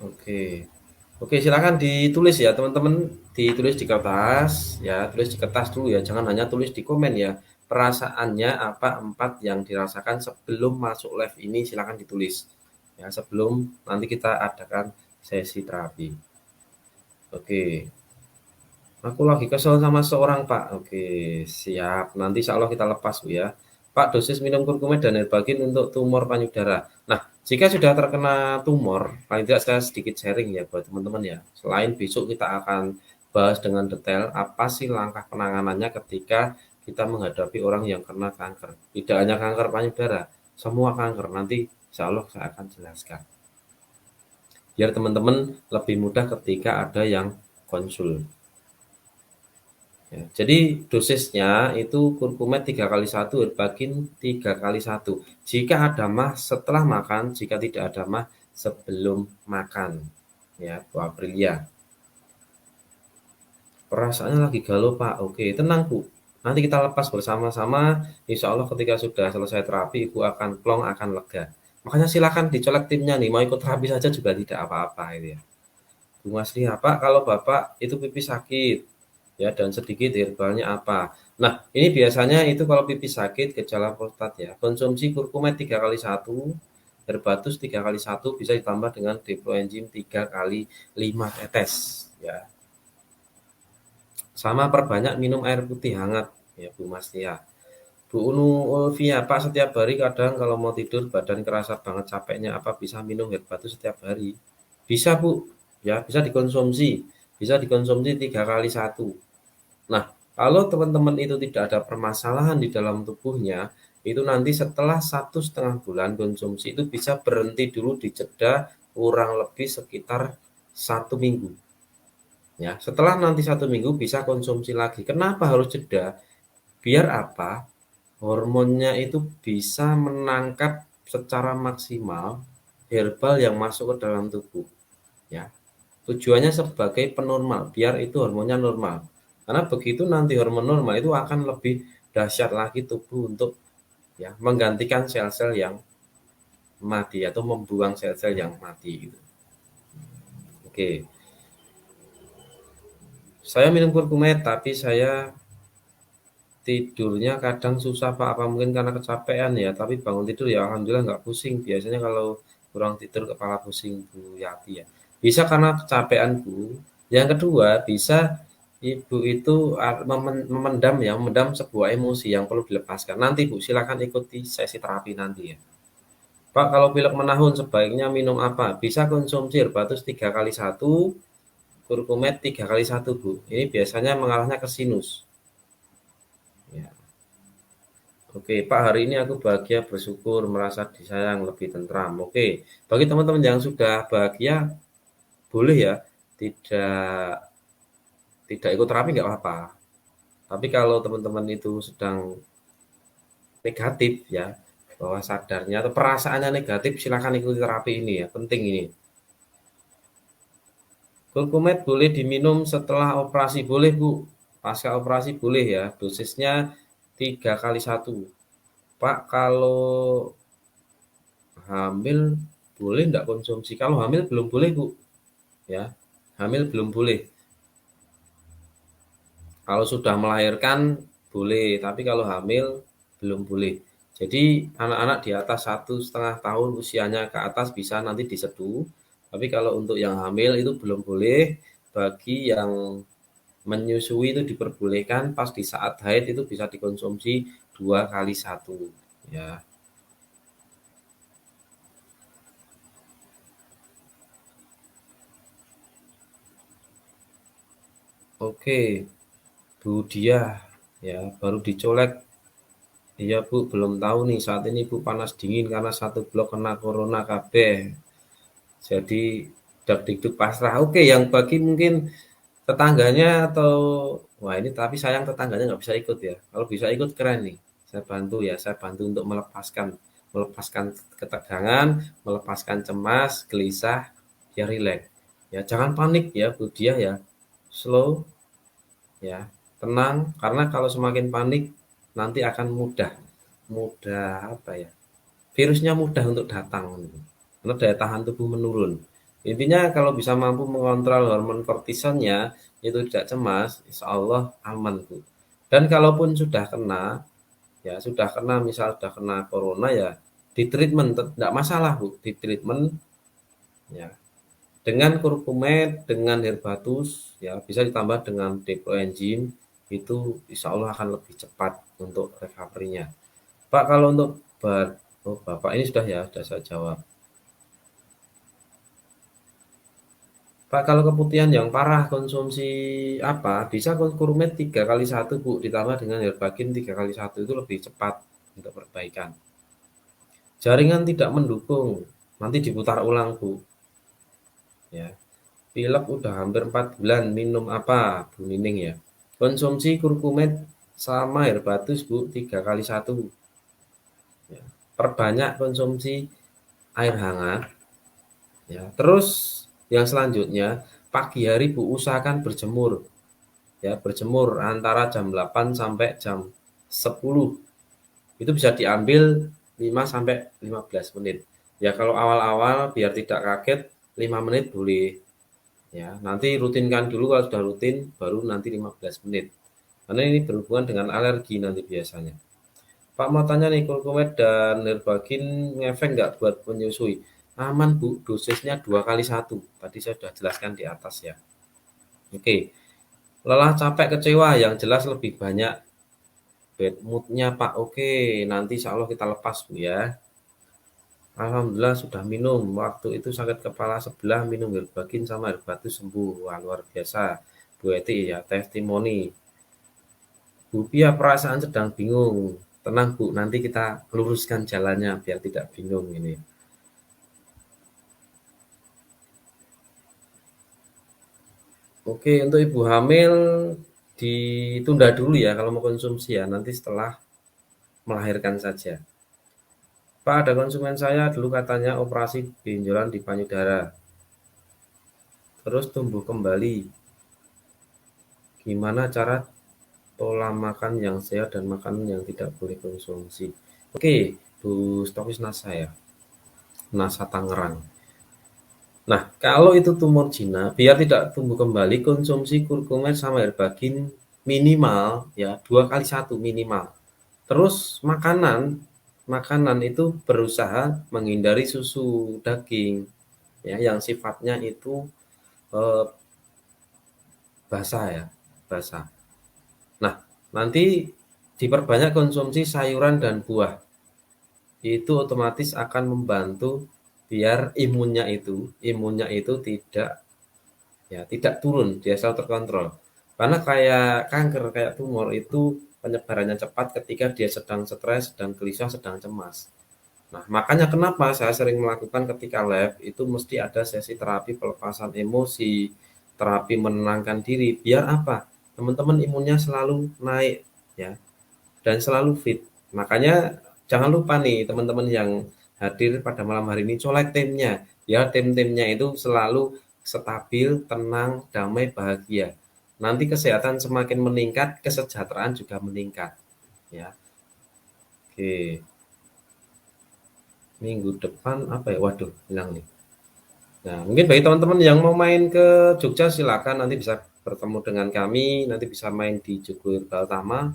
Oke. Oke, silakan ditulis ya, teman-teman. Ditulis di kertas, ya, tulis di kertas dulu ya. Jangan hanya tulis di komen ya. Perasaannya apa 4 yang dirasakan sebelum masuk live ini silakan ditulis. Ya, sebelum nanti kita adakan sesi terapi. Oke. Aku lagi kesel sama seorang Pak. Oke, siap. Nanti insya Allah kita lepas Bu ya. Pak, dosis minum kurkumin dan herbagin untuk tumor payudara. Nah, jika sudah terkena tumor, paling tidak saya sedikit sharing ya buat teman-teman ya. Selain besok kita akan bahas dengan detail apa sih langkah penanganannya ketika kita menghadapi orang yang kena kanker. Tidak hanya kanker payudara, semua kanker. Nanti insya Allah saya akan jelaskan. Biar teman-teman lebih mudah ketika ada yang konsul. Ya, jadi dosisnya itu kurkumin 3 kali 1, herbagin 3 kali 1. Jika ada mah setelah makan, jika tidak ada mah sebelum makan. Ya, Bu Aprilia. Perasaannya lagi galau Pak. Oke, tenang Bu. Nanti kita lepas bersama-sama. Insya Allah ketika sudah selesai terapi, Ibu akan plong, akan lega. Makanya silakan dicolek timnya nih. Mau ikut terapi saja juga tidak apa-apa itu ya. Bu Masri, Pak, kalau Bapak itu pipi sakit, ya, dan sedikit herbalnya apa? Nah, ini biasanya itu kalau pipi sakit, gejala prostat ya, konsumsi kurkumin 3 kali 1, herbatus 3 kali 1 bisa ditambah dengan diploenzim 3 kali 5 tetes, ya. Sama perbanyak minum air putih hangat, ya Bu Mastia. Bu Unu Ulfia, Pak setiap hari kadang kalau mau tidur badan kerasa banget capeknya, apa bisa minum herbatus setiap hari? Bisa Bu, ya bisa dikonsumsi. Bisa dikonsumsi 3 kali 1. Nah, kalau teman-teman itu tidak ada permasalahan di dalam tubuhnya, itu nanti setelah 1,5 bulan konsumsi itu bisa berhenti dulu di jeda kurang lebih sekitar 1 minggu. Ya, setelah nanti 1 minggu bisa konsumsi lagi. Kenapa harus jeda? Biar apa? Hormonnya itu bisa menangkap secara maksimal herbal yang masuk ke dalam tubuh ya. Tujuannya sebagai penormal, biar itu hormonnya normal. Karena begitu nanti hormon normal itu akan lebih dahsyat lagi tubuh untuk ya menggantikan sel-sel yang mati atau membuang sel-sel yang mati gitu. Oke, saya minum kurkumet tapi saya tidurnya kadang susah Pak, apa mungkin karena kecapean ya, tapi bangun tidur ya alhamdulillah nggak pusing. Biasanya kalau kurang tidur kepala pusing Bu Yati ya. Bisa karena kecapean Bu. Yang kedua bisa Ibu itu memendam ya, memendam sebuah emosi yang perlu dilepaskan. Nanti Bu silakan ikuti sesi terapi nanti ya. Pak kalau pilek menahun sebaiknya minum apa? Bisa konsumsi Herbatus 3 kali 1, kurkumet 3 kali 1 Bu. Ini biasanya mengarahnya ke sinus. Ya. Oke, Pak, hari ini aku bahagia, bersyukur, merasa disayang, lebih tentram. Oke, bagi teman-teman yang sudah bahagia, boleh ya, tidak tidak ikut terapi nggak apa-apa. Tapi kalau teman-teman itu sedang negatif ya, bahwa sadarnya atau perasaannya negatif, silakan ikuti terapi ini ya, penting ini. Kurkumet boleh diminum setelah operasi, boleh Bu. Pasca operasi boleh ya, dosisnya 3 kali 1. Pak, kalau hamil boleh nggak konsumsi? Kalau hamil belum boleh, Bu. Ya, hamil belum boleh. Kalau sudah melahirkan boleh, tapi kalau hamil belum boleh. Jadi anak-anak di atas 1,5 tahun usianya ke atas bisa nanti diseduh. Tapi kalau untuk yang hamil itu belum boleh. Bagi yang menyusui itu diperbolehkan pas di saat haid itu bisa dikonsumsi 2 kali 1 ya. Oke, Bu Dia ya baru dicolek. Iya Bu, belum tahu nih saat ini Bu panas dingin karena satu blok kena corona kabeh. Jadi dak dikduk pasrah. Oke, yang bagi mungkin tetangganya atau wah ini tapi sayang tetangganya nggak bisa ikut ya. Kalau bisa ikut keren nih. Saya bantu ya, saya bantu untuk melepaskan ketegangan, melepaskan cemas, gelisah, ya rileks. Ya jangan panik ya Bu Dia ya. Slow ya, tenang karena kalau semakin panik nanti akan mudah mudah apa ya? Virusnya mudah untuk datang gitu. Karena daya tahan tubuh menurun. Intinya kalau bisa mampu mengontrol hormon kortisolnya itu tidak cemas, insya Allah aman Bu. Dan kalaupun sudah kena, ya sudah kena misal sudah kena corona ya di treatment tidak masalah Bu, di treatment ya dengan kurkumet, dengan herbatus ya bisa ditambah dengan deploenzyme itu insya Allah akan lebih cepat untuk recovery-nya. Pak kalau untuk oh, Bapak ini sudah ya, sudah saya jawab. Pak, kalau keputihan yang parah konsumsi apa? Bisa kurkumet 3 kali 1 Bu, ditambah dengan herbagin 3 kali 1 itu lebih cepat untuk perbaikan. Jaringan tidak mendukung, nanti diputar ulang Bu. Ya, pilek udah hampir 4 bulan, minum apa Bu Nining ya? Konsumsi kurkumet sama herbatus Bu, 3 kali 1. Ya. Perbanyak konsumsi air hangat. Ya, terus yang selanjutnya pagi hari Bu usahakan berjemur. Ya, berjemur antara jam 8 sampai jam 10. Itu bisa diambil 5 sampai 15 menit. Ya, kalau awal-awal biar tidak kaget 5 menit boleh. Ya, nanti rutinkan dulu kalau sudah rutin baru nanti 15 menit. Karena ini berhubungan dengan alergi nanti biasanya. Pak mau tanya nih, kurkumet dan herbagin ngefek nggak buat menyusui? Aman Bu, dosisnya 2 kali 1. Tadi saya sudah jelaskan di atas ya. Oke, lelah capek kecewa yang jelas lebih banyak bad moodnya Pak. Oke, nanti insya Allah kita lepas Bu ya. Alhamdulillah sudah minum. Waktu itu sakit kepala sebelah minum herbagin sama herbatus sembuh. Wah luar biasa. Bu Eti ya, testimoni. Bu Pia perasaan sedang bingung. Tenang Bu, nanti kita luruskan jalannya biar tidak bingung ini. Oke, untuk ibu hamil ditunda dulu ya kalau mau konsumsi ya, nanti setelah melahirkan saja. Pak, ada konsumen saya dulu katanya operasi benjolan di payudara, terus tumbuh kembali. Gimana cara pola makan yang sehat dan makanan yang tidak boleh konsumsi? Oke, Bu Stokis Nasa ya, Nasa Tangerang. Nah, kalau itu tumor jinak, biar tidak tumbuh kembali, konsumsi kurkumin sama herbagin minimal ya 2 kali 1 minimal. Terus makanan, makanan itu berusaha menghindari susu daging ya yang sifatnya itu eh, basah ya, basah. Nah, nanti diperbanyak konsumsi sayuran dan buah. Itu otomatis akan membantu biar imunnya itu tidak turun, dia selalu terkontrol. Karena kayak kanker, kayak tumor itu penyebarannya cepat ketika dia sedang stres, sedang gelisah, sedang cemas. Nah, makanya kenapa saya sering melakukan ketika lab itu mesti ada sesi terapi pelepasan emosi, terapi menenangkan diri. Biar apa? Teman-teman imunnya selalu naik ya dan selalu fit. Makanya jangan lupa nih teman-teman yang hadir pada malam hari ini colek timnya. Ya, tim-timnya itu selalu stabil, tenang, damai, bahagia. Nanti kesehatan semakin meningkat, kesejahteraan juga meningkat. Ya, oke. Minggu depan apa ya? Waduh, hilang nih. Nah, mungkin bagi teman-teman yang mau main ke Jogja silakan nanti bisa bertemu dengan kami, nanti bisa main di Jogja Baltama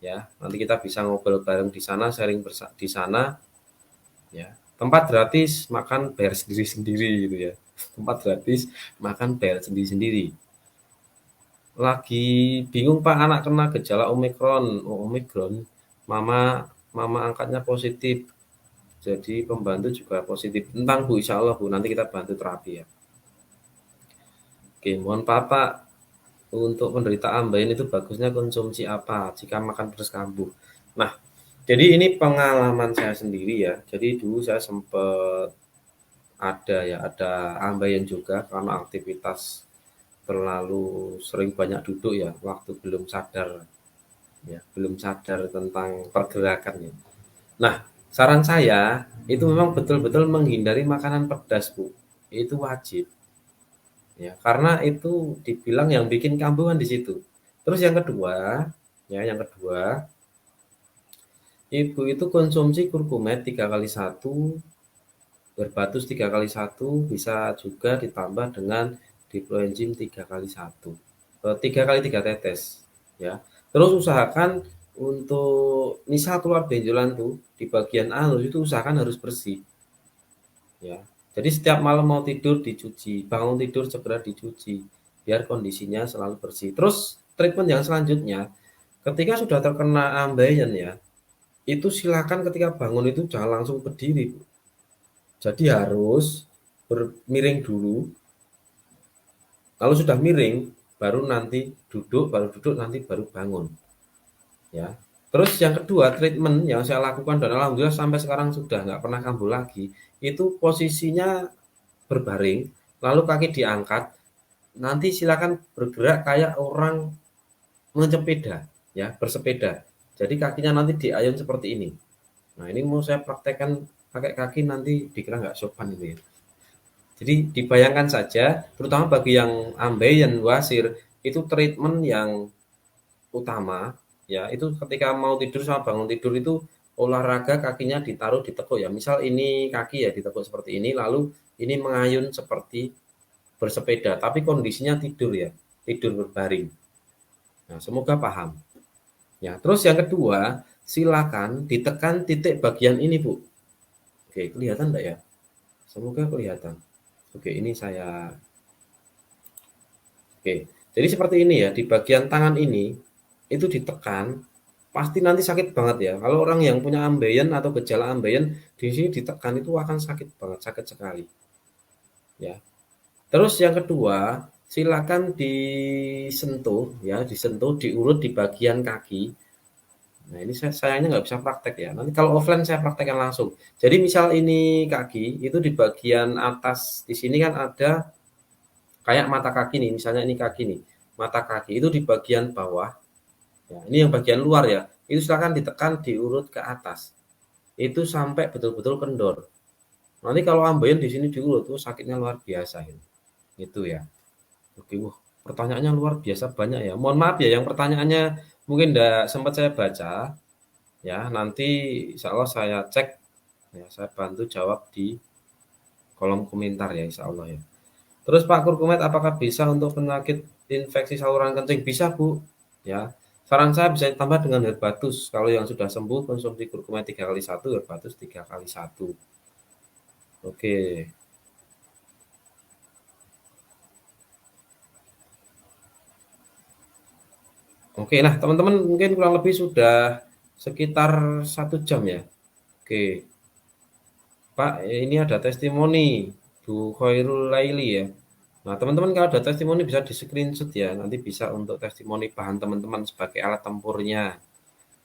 ya. Nanti kita bisa ngobrol bareng di sana, sharing di sana ya. Tempat gratis, makan bayar sendiri-sendiri gitu ya. Tempat gratis, makan bayar sendiri-sendiri. Lagi bingung Pak anak kena gejala Omikron. Oh, Omikron, mama mama angkatnya positif. Jadi pembantu juga positif. Tentang Bu, insya Allah Bu, nanti kita bantu terapi ya. Oke, mohon Pak, untuk penderita ambeien itu bagusnya konsumsi apa jika makan terus kambuh. Nah, jadi ini pengalaman saya sendiri ya. Jadi dulu saya sempat ada ambeien juga karena aktivitas terlalu sering banyak duduk ya, waktu belum sadar ya, belum sadar tentang pergerakannya. Nah, saran saya itu memang betul-betul menghindari makanan pedas, Bu. Itu wajib. Ya, karena itu dibilang yang bikin kambuhan di situ. Terus yang kedua, ya yang kedua, ibu itu konsumsi kurkumet 3 kali 1, berbatus 3 kali 1, bisa juga ditambah dengan diploenzim 3 kali 1, 3 kali 3 tetes, ya. Terus usahakan untuk misal keluar benjolan tuh di bagian halus itu usahakan harus bersih, ya. Jadi setiap malam mau tidur dicuci, bangun tidur segera dicuci, biar kondisinya selalu bersih. Terus treatment yang selanjutnya, ketika sudah terkena ambeien ya, itu silakan ketika bangun itu jangan langsung berdiri, Bu. Jadi harus miring dulu. Kalau sudah miring, baru duduk nanti baru bangun. Ya. Terus yang kedua, treatment yang saya lakukan dan alhamdulillah sampai sekarang sudah nggak pernah kambuh lagi, itu posisinya berbaring, lalu kaki diangkat, nanti silakan bergerak kayak orang bersepeda, ya, bersepeda. Jadi kakinya nanti diayun seperti ini. Nah, ini mau saya praktekkan pakai kaki nanti dikira nggak sopan ini ya. Jadi dibayangkan saja, terutama bagi yang ambeien, wasir, itu treatment yang utama, ya, itu ketika mau tidur sama bangun tidur itu olahraga kakinya ditaruh di tekuk ya. Misal ini kaki ya ditekuk seperti ini, lalu ini mengayun seperti bersepeda, tapi kondisinya tidur ya, tidur berbaring. Nah, semoga paham. Ya, terus yang kedua, silakan ditekan titik bagian ini, Bu. Oke, kelihatan enggak ya? Semoga kelihatan. Oke, ini saya. Oke, jadi seperti ini ya, di bagian tangan ini itu ditekan, pasti nanti sakit banget ya. Kalau orang yang punya ambeien atau gejala ambeien di sini ditekan itu akan sakit banget, sakit sekali. Ya. Terus yang kedua, silakan disentuh ya, disentuh, diurut di bagian kaki. Nah, ini saya sayangnya nggak bisa praktek ya. Nanti kalau offline saya praktekkan langsung. Jadi misal ini kaki, itu di bagian atas di sini kan ada kayak mata kaki nih, misalnya ini kaki nih, mata kaki itu di bagian bawah. Ya, ini yang bagian luar ya. Itu silakan ditekan, diurut ke atas. itu sampai betul-betul kendor. Nanti kalau ambeien di sini dulu tuh sakitnya luar biasa ini. Gitu ya. Oke, wah, pertanyaannya luar biasa banyak ya. Mohon maaf ya yang pertanyaannya mungkin enggak sempat saya baca ya. Nanti insya Allah saya cek ya, saya bantu jawab di kolom komentar ya insya Allah ya. Terus Pak Kurkumet, apakah bisa untuk penyakit infeksi saluran kencing? Bisa Bu. Ya, saran saya bisa ditambah dengan Herbatus. Kalau yang sudah sembuh konsumsi Kurkumet 3 kali 1, Herbatus 3 kali 1. Oke. Oke, nah teman-teman mungkin kurang lebih sudah sekitar 1 jam ya. Oke, Pak, ini ada testimoni Bu Khairul Laili ya. Nah, teman-teman kalau ada testimoni bisa di screenshot ya. Nanti bisa untuk testimoni bahan teman-teman sebagai alat tempurnya.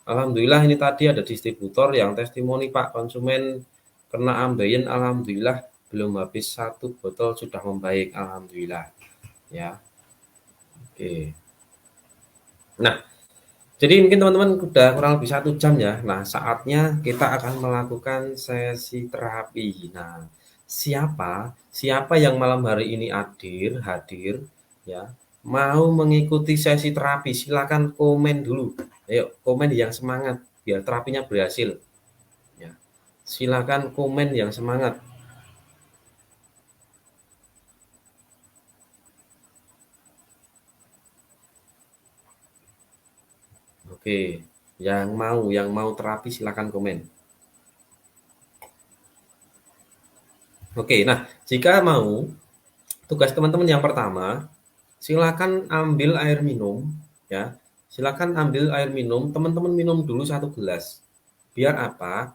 Alhamdulillah ini tadi ada distributor yang testimoni Pak, konsumen kena ambeien, alhamdulillah belum habis 1 botol sudah membaik, alhamdulillah ya. Oke. Nah, jadi mungkin teman-teman udah kurang lebih 1 jam ya. Nah, saatnya kita akan melakukan sesi terapi. Nah, siapa siapa yang malam hari ini hadir ya, mau mengikuti sesi terapi, silakan komen dulu. Ayo, komen yang semangat biar terapinya berhasil ya. Silakan komen yang semangat. Oke, yang mau terapi silakan komen. Oke, nah jika mau, tugas teman-teman yang pertama, silakan ambil air minum ya. Silakan ambil air minum, teman-teman minum dulu 1 gelas. Biar apa?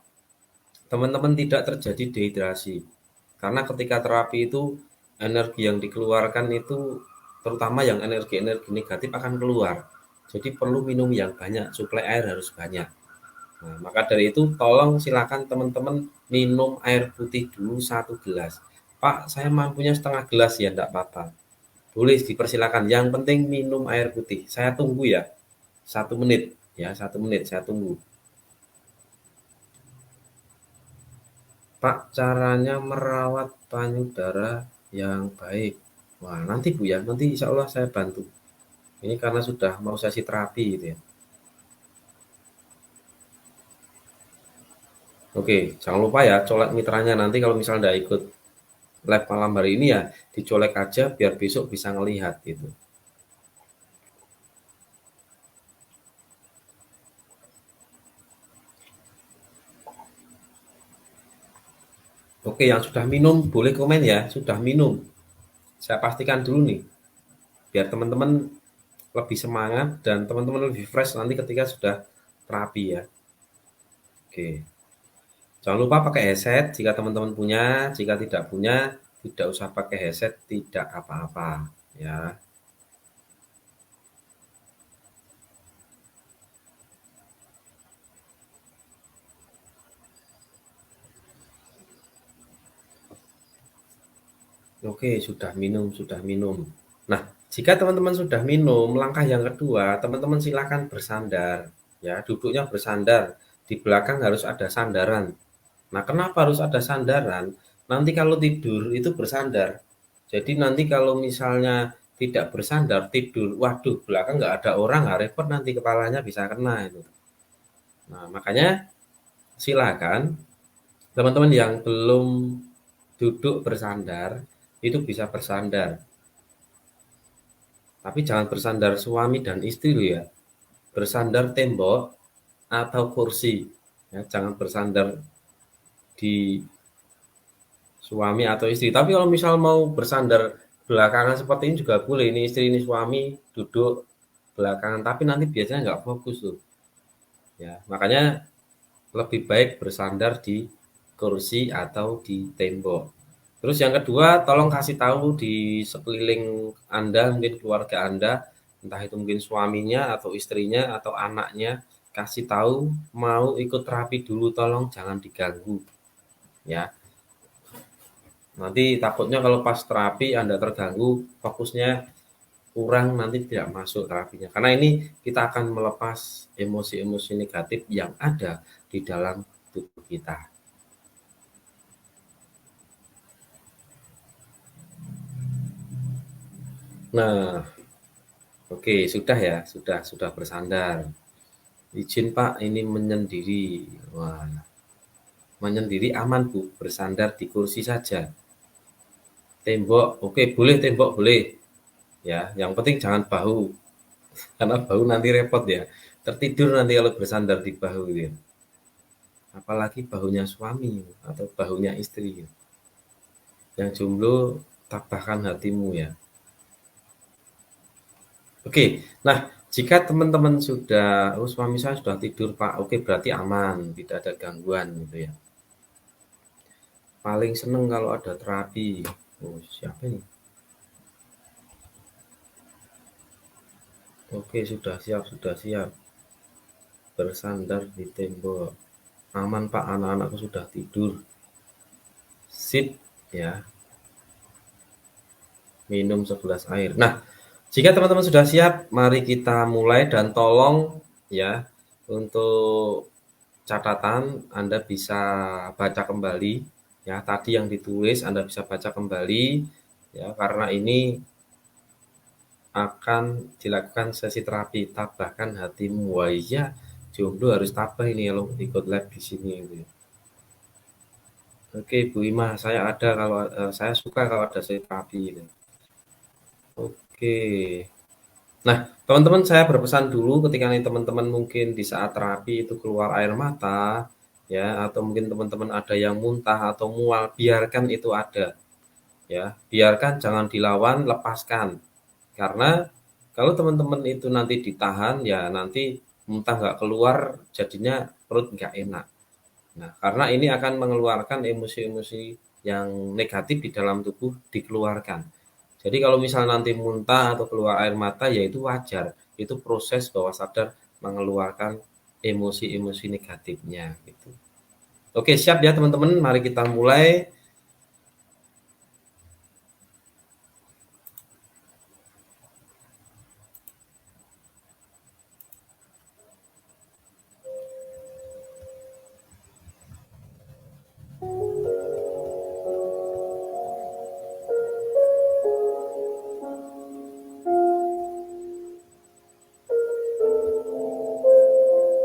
Teman-teman tidak terjadi dehidrasi. Karena ketika terapi itu energi yang dikeluarkan itu terutama yang energi-energi negatif akan keluar. Jadi perlu minum yang banyak, suplai air harus banyak. Nah, maka dari itu tolong silakan teman-teman minum air putih dulu 1 gelas. Pak, saya mampunya setengah gelas ya, enggak apa-apa. Boleh dipersilakan. Yang penting minum air putih. Saya tunggu ya. 1 menit ya, 1 menit saya tunggu. Pak, caranya merawat payudara yang baik. Wah, nanti Bu ya, nanti insya Allah saya bantu. Ini karena sudah mau sesi terapi gitu ya. Oke, jangan lupa ya colek mitranya nanti kalau misalnya nggak ikut live malam hari ini ya dicolek aja biar besok bisa ngelihat gitu. Oke, yang sudah minum boleh komen ya, sudah minum. Saya pastikan dulu nih, biar teman-teman lebih semangat dan teman-teman lebih fresh nanti ketika sudah terapi ya. Oke. Jangan lupa pakai headset jika teman-teman punya, jika tidak punya tidak usah pakai headset, tidak apa-apa ya. Oke, sudah minum, sudah minum. Nah, jika teman-teman sudah minum, langkah yang kedua, teman-teman silakan bersandar ya, duduknya bersandar. Di belakang harus ada sandaran. Nah, kenapa harus ada sandaran? Nanti kalau tidur itu bersandar. Jadi nanti kalau misalnya tidak bersandar, tidur, waduh, belakang nggak ada orang, nggak repot nanti kepalanya bisa kena itu. Nah, makanya silakan teman-teman yang belum duduk bersandar itu bisa bersandar. Tapi jangan bersandar suami dan istri loh ya. Bersandar tembok atau kursi. Ya, jangan bersandar di suami atau istri. Tapi kalau misal mau bersandar belakangan seperti ini juga boleh. Ini istri, ini suami duduk belakangan. Tapi nanti biasanya nggak fokus tuh. Ya, makanya lebih baik bersandar di kursi atau di tembok. Terus yang kedua, tolong kasih tahu di sekeliling Anda, mungkin keluarga Anda, entah itu mungkin suaminya atau istrinya atau anaknya, kasih tahu mau ikut terapi dulu, tolong jangan diganggu ya. Nanti takutnya kalau pas terapi Anda terganggu, fokusnya kurang, nanti tidak masuk terapinya. Karena ini kita akan melepas emosi-emosi negatif yang ada di dalam tubuh kita. Nah, oke, sudah ya, sudah bersandar. Izin Pak, ini menyendiri. Wah, menyendiri aman Bu, bersandar di kursi saja. Tembok, oke boleh tembok boleh. Ya, yang penting jangan bahu, karena bahu nanti repot ya. Tertidur nanti kalau bersandar di bahu gitu ya. Apalagi bahunya suami atau bahunya istri. Yang jomblo, tabahkan hatimu ya. Oke, nah jika teman-teman sudah, oh suami saya sudah tidur Pak, oke berarti aman, tidak ada gangguan gitu ya. Paling seneng kalau ada terapi. Oh siapa ini? Oke sudah siap. Bersandar di tembok. Aman Pak, anak-anakku sudah tidur. Sip ya, minum segelas air. Nah, jika teman-teman sudah siap, mari kita mulai dan tolong ya untuk catatan Anda bisa baca kembali ya tadi yang ditulis Anda bisa baca kembali ya karena ini akan dilakukan sesi terapi tabahkan hatimu. Wah iya, jomblo harus tabah ini kalau ikut lab di sini gitu ya. Oke Bu Ima, saya ada kalau saya suka kalau ada sesi terapi ini. Oke. Nah, teman-teman saya berpesan dulu ketika nih teman-teman mungkin di saat terapi itu keluar air mata, ya, atau mungkin teman-teman ada yang muntah atau mual, biarkan itu ada, ya. Biarkan, jangan dilawan, lepaskan. Karena kalau teman-teman itu nanti ditahan, ya nanti muntah nggak keluar, jadinya perut nggak enak. Nah, karena ini akan mengeluarkan emosi-emosi yang negatif di dalam tubuh dikeluarkan. Jadi kalau misal nanti muntah atau keluar air mata ya itu wajar. Itu proses bawah sadar mengeluarkan emosi-emosi negatifnya gitu. Oke, siap ya teman-teman, mari kita mulai.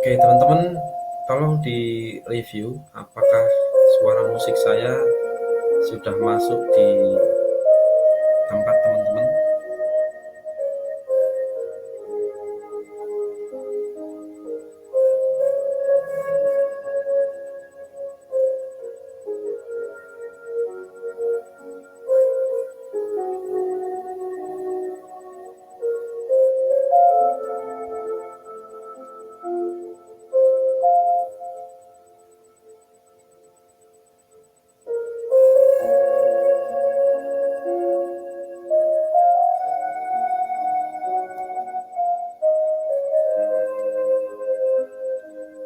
Oke, teman-teman, tolong di review apakah suara musik saya sudah masuk di tempat teman-teman.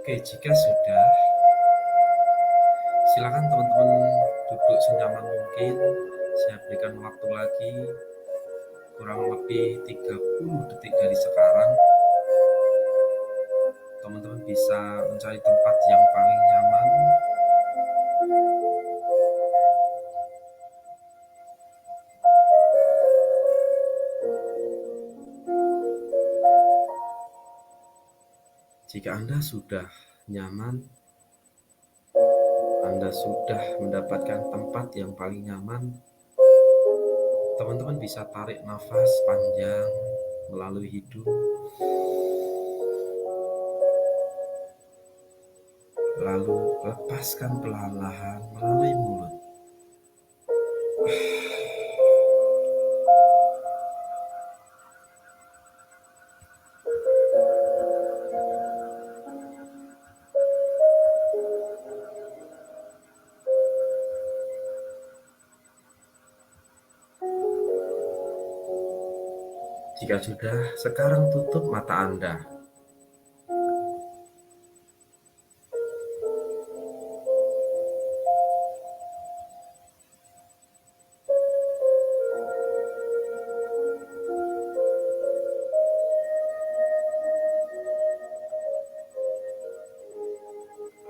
Oke, jika sudah, silakan teman-teman duduk senyaman mungkin. Saya berikan waktu lagi kurang lebih 30 detik dari sekarang. Teman-teman bisa mencari tempat yang paling nyaman. Jika Anda sudah nyaman, Anda sudah mendapatkan tempat yang paling nyaman, teman-teman bisa tarik nafas panjang melalui hidung, lalu lepaskan perlahan-lahan melalui mulut. Jika sudah, sekarang tutup mata Anda.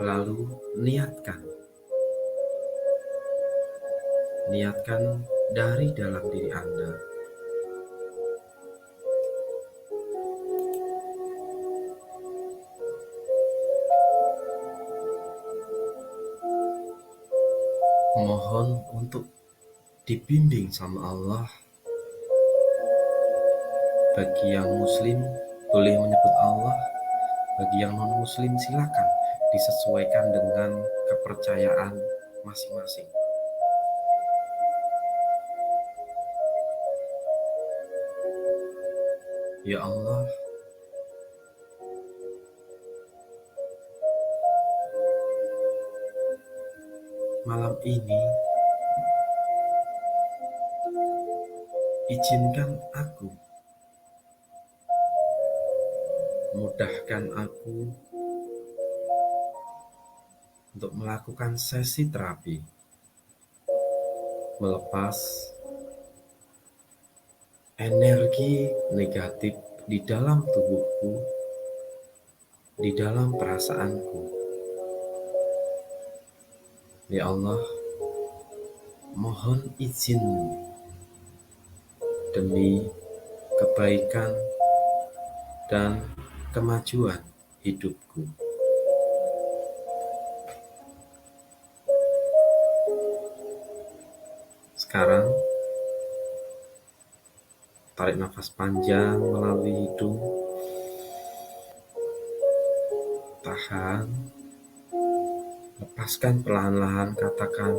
Lalu niatkan dari dalam diri Anda. Mohon untuk dibimbing sama Allah. Bagi yang muslim boleh menyebut Allah, bagi yang non muslim silakan disesuaikan dengan kepercayaan masing-masing. Ya Allah, malam ini izinkan aku, mudahkan aku untuk melakukan sesi terapi, melepas energi negatif di dalam tubuhku, di dalam perasaanku. Ya Allah, mohon izin demi kebaikan dan kemajuan hidupku. Sekarang, tarik nafas panjang melalui hidung, tahan, lepaskan perlahan-lahan, katakan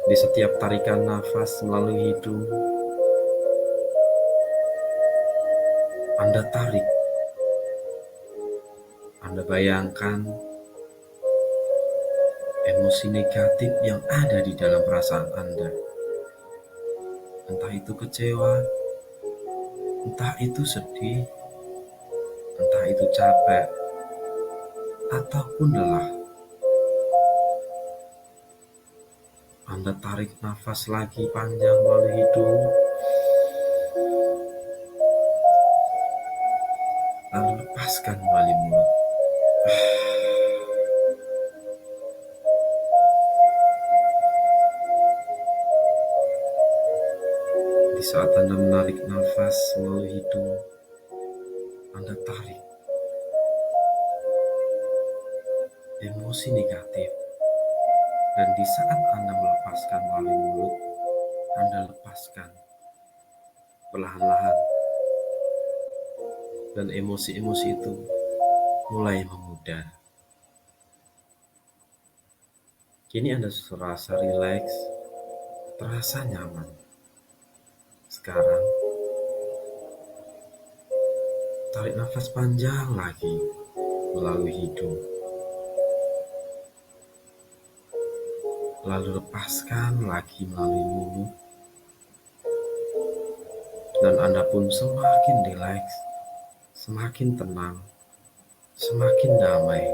Di setiap tarikan nafas melalui hidung, Anda tarik, Anda bayangkan emosi negatif yang ada di dalam perasaan Anda. Entah itu kecewa, entah itu sedih, entah itu capek, ataupun lelah. Anda tarik nafas lagi panjang melalui hidung, lalu lepaskan melalui mulut. Di saat Anda menarik nafas melalui hidung, Anda tarik emosi negatif. Dan di saat Anda melepaskan melalui mulut, Anda lepaskan perlahan-lahan. Dan emosi-emosi itu mulai memudar. Kini Anda serasa rileks, terasa nyaman. Sekarang, tarik nafas panjang lagi melalui hidung. Lalu lepaskan lagi melalui mulut. Dan Anda pun semakin rileks, semakin tenang, semakin damai.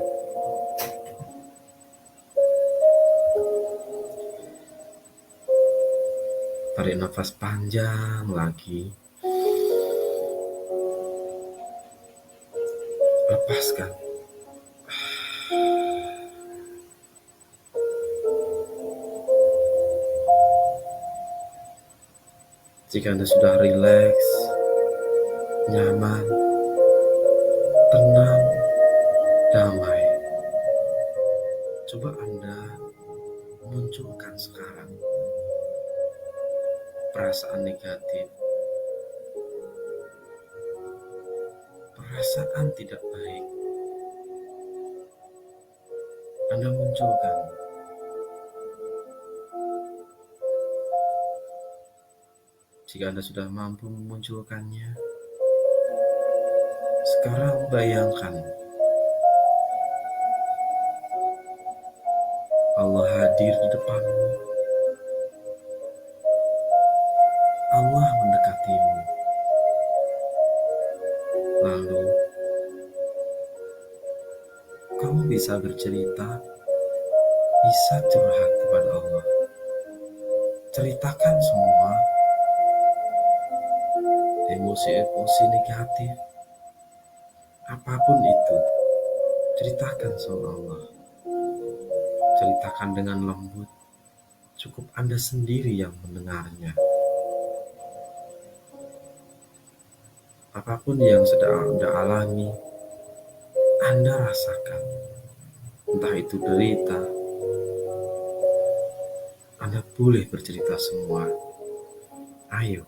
Tarik nafas panjang lagi. Lepaskan. Jika Anda sudah rileks, nyaman, tenang, damai, coba Anda munculkan sekarang perasaan negatif, perasaan tidak baik. Anda munculkan. Jika Anda sudah mampu memunculkannya, sekarang bayangkan Allah hadir di depanmu. Allah mendekatimu. Lalu, kamu bisa bercerita, bisa curhat kepada Allah. Ceritakan semua emosi-emosi negatif, Apapun itu, ceritakan sama Allah. Ceritakan dengan lembut. Cukup Anda sendiri yang mendengarnya. Apapun yang sedang Anda alami, Anda rasakan. Entah itu derita, Anda boleh bercerita semua. Ayo,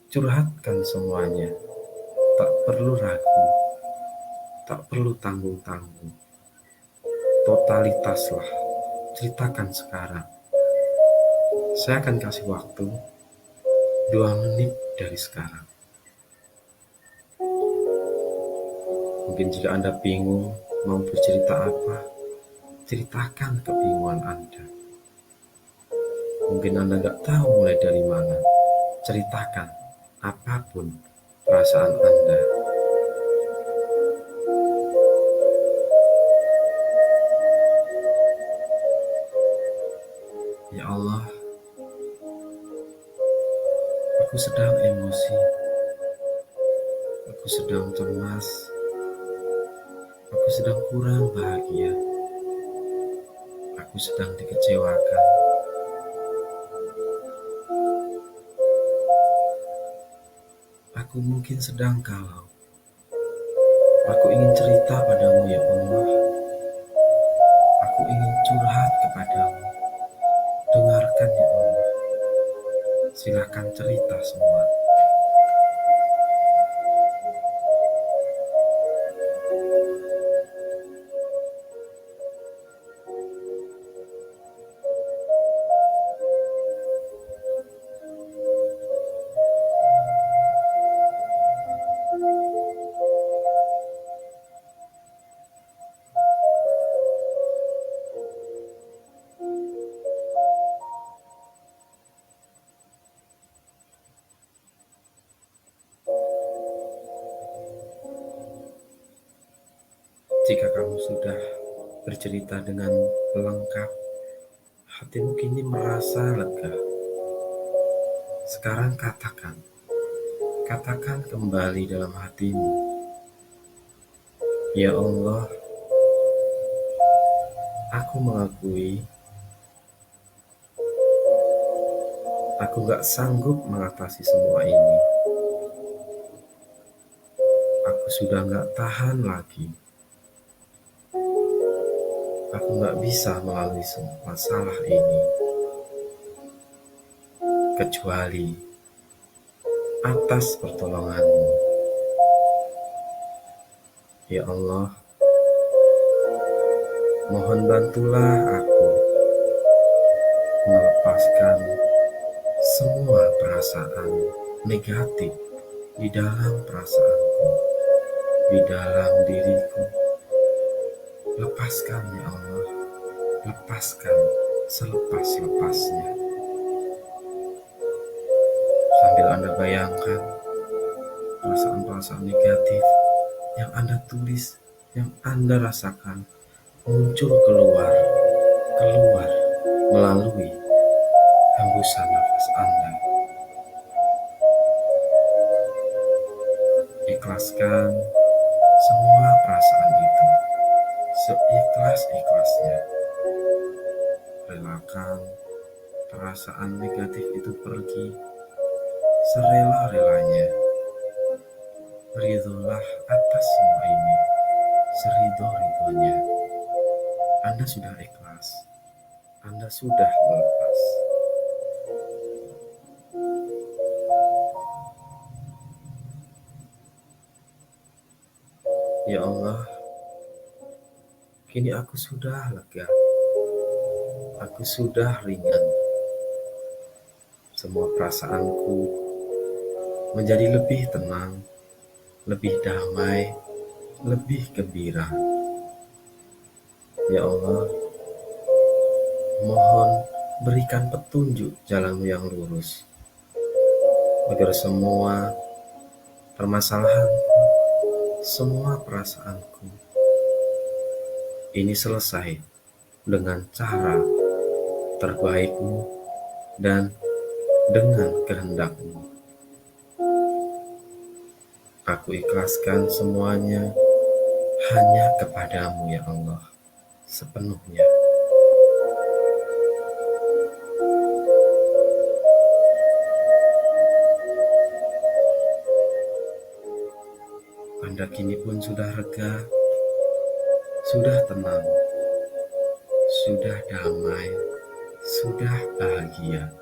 curhatkan semuanya. Tak perlu ragu, tak perlu tanggung-tanggung. Totalitaslah, ceritakan sekarang. Saya akan kasih waktu 2 menit dari sekarang. Mungkin jika Anda bingung mau bercerita apa, ceritakan kebingungan Anda. Mungkin Anda nggak tahu mulai dari mana, ceritakan apapun perasaan Anda. Ya Allah, aku sedang emosi, aku sedang cemas, aku sedang kurang bahagia, aku sedang dikecewakan. Aku mungkin sedang galau. Aku ingin cerita padamu ya Allah. Aku ingin curhat kepadamu. Dengarkan ya Allah. Silakan cerita semua. Jika kamu sudah bercerita dengan lengkap, hatimu kini merasa lega. Sekarang katakan kembali dalam hatimu, ya Allah, aku mengakui aku gak sanggup mengatasi semua ini. Aku sudah gak tahan lagi. Aku gak bisa melalui semua masalah ini, kecuali atas pertolonganmu. Ya Allah, mohon bantulah aku melepaskan semua perasaan negatif di dalam perasaanku, di dalam diriku. Lepaskan ya Allah, lepaskan selepas-lepasnya. Sambil Anda bayangkan perasaan-perasaan negatif yang Anda tulis, yang Anda rasakan muncul keluar melalui hembusan nafas Anda. Ikhlaskan semua perasaan itu seikhlas-ikhlasnya. Relakan perasaan negatif itu pergi serela-relanya. Ridholah atas semua ini, seridho-ridhonya. Anda sudah ikhlas, Anda sudah melepas. Ya Allah, kini aku sudah lega, aku sudah ringan. Semua perasaanku menjadi lebih tenang, lebih damai, lebih gembira. Ya Allah, mohon berikan petunjuk jalanmu yang lurus, agar semua permasalahanku, semua perasaanku ini selesai dengan cara terbaikmu dan dengan kehendakmu. Aku ikhlaskan semuanya hanya kepadamu ya Allah, sepenuhnya. Anda kini pun sudah rega, sudah tenang, sudah damai, sudah bahagia.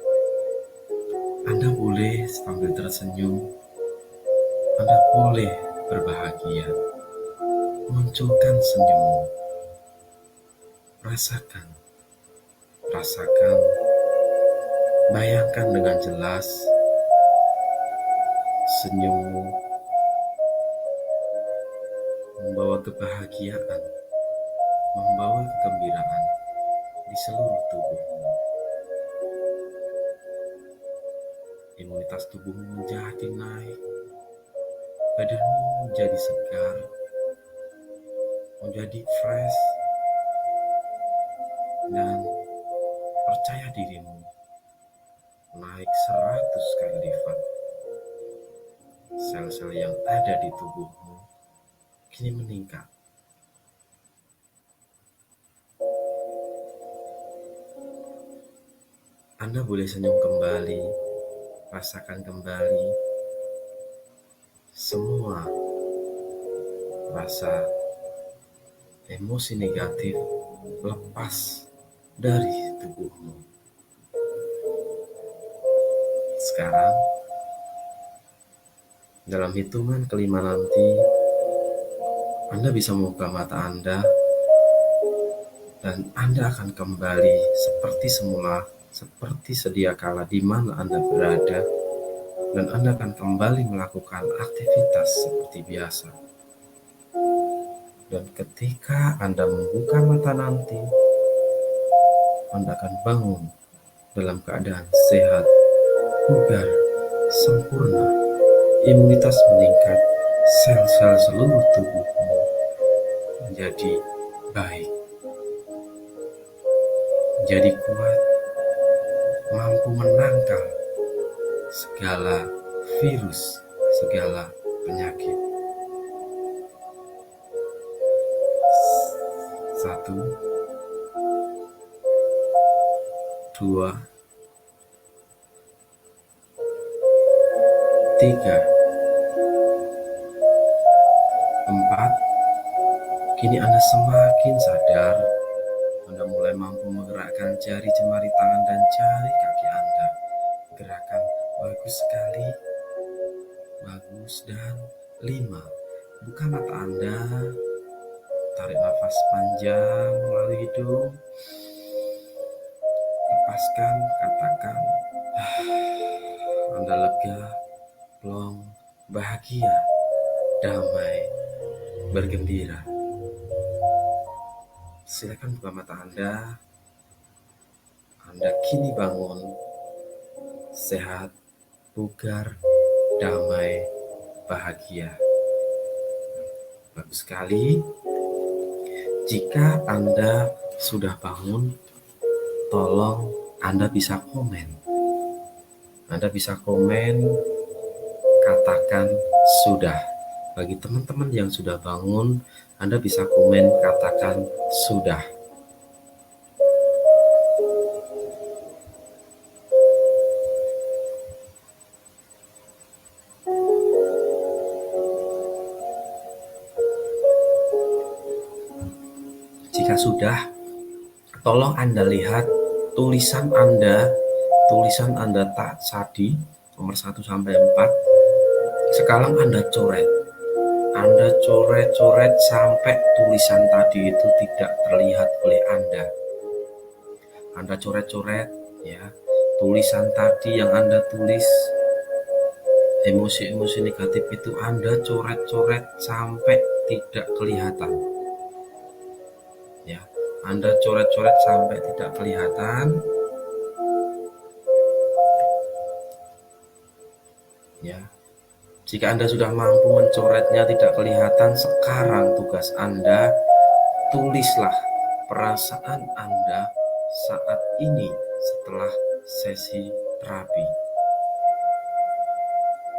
Anda boleh sambil tersenyum, Anda boleh berbahagia. Munculkan senyummu. Rasakan, rasakan, bayangkan dengan jelas senyummu membawa kebahagiaan, membawa kegembiraan di seluruh tubuhmu. Imunitas tubuhmu menjadi naik, badanmu menjadi segar, menjadi fresh, dan percaya dirimu naik 100 kali lipat. Sel-sel yang ada di tubuhmu kini meningkat. Anda boleh senyum kembali, rasakan kembali semua rasa emosi negatif lepas dari tubuhmu. Sekarang, dalam hitungan kelima nanti, Anda bisa membuka mata Anda dan Anda akan kembali seperti semula, seperti sedia kala di mana Anda berada, dan Anda akan kembali melakukan aktivitas seperti biasa. Dan ketika Anda membuka mata nanti, Anda akan bangun dalam keadaan sehat, bugar, sempurna, imunitas meningkat, sel-sel seluruh tubuhmu menjadi baik, menjadi kuat, mampu menangkal segala virus, segala penyakit. 1, 2, 3, 4. Kini Anda semakin sadar. Anda mulai mampu menggerakkan jari jemari tangan dan jari kaki Anda. Gerakan bagus sekali. Bagus. Dan 5. Buka mata Anda. Tarik nafas panjang melalui hidung. Lepaskan, katakan, Anda lega, plong, bahagia, damai, bergembira. Silakan buka mata Anda. Anda kini bangun, sehat, bugar, damai, bahagia. Bagus sekali. Jika Anda sudah bangun, tolong Anda bisa komen. Anda bisa komen, katakan sudah. Bagi teman-teman yang sudah bangun, Anda bisa komen, katakan sudah. Jika sudah, tolong Anda lihat tulisan Anda tak tadi nomor 1 sampai 4. Sekarang Anda coret. Anda coret-coret sampai tulisan tadi itu tidak terlihat oleh Anda. Anda coret-coret ya. Tulisan tadi yang Anda tulis, emosi-emosi negatif itu Anda coret-coret sampai tidak kelihatan. Ya, Anda coret-coret sampai tidak kelihatan. Ya. Jika Anda sudah mampu mencoretnya tidak kelihatan, sekarang tugas Anda, tulislah perasaan Anda saat ini setelah sesi terapi.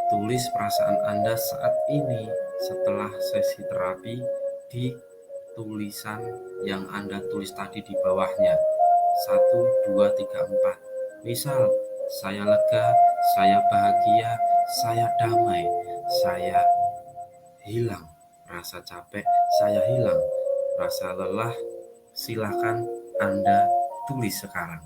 tulis perasaan Anda saat ini setelah sesi terapi di tulisan yang Anda tulis tadi di bawahnya. 1, 2, 3, 4. Misal, saya lega, saya bahagia, saya damai, saya hilang rasa capek, saya hilang rasa lelah. Silakan Anda tulis sekarang.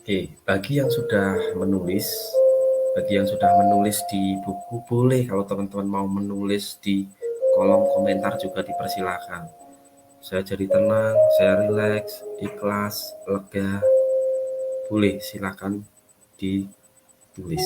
Oke, bagi yang sudah menulis di buku, boleh kalau teman-teman mau menulis di kolom komentar juga dipersilakan. Saya jadi tenang, saya rileks, ikhlas, lega. Boleh, silakan ditulis.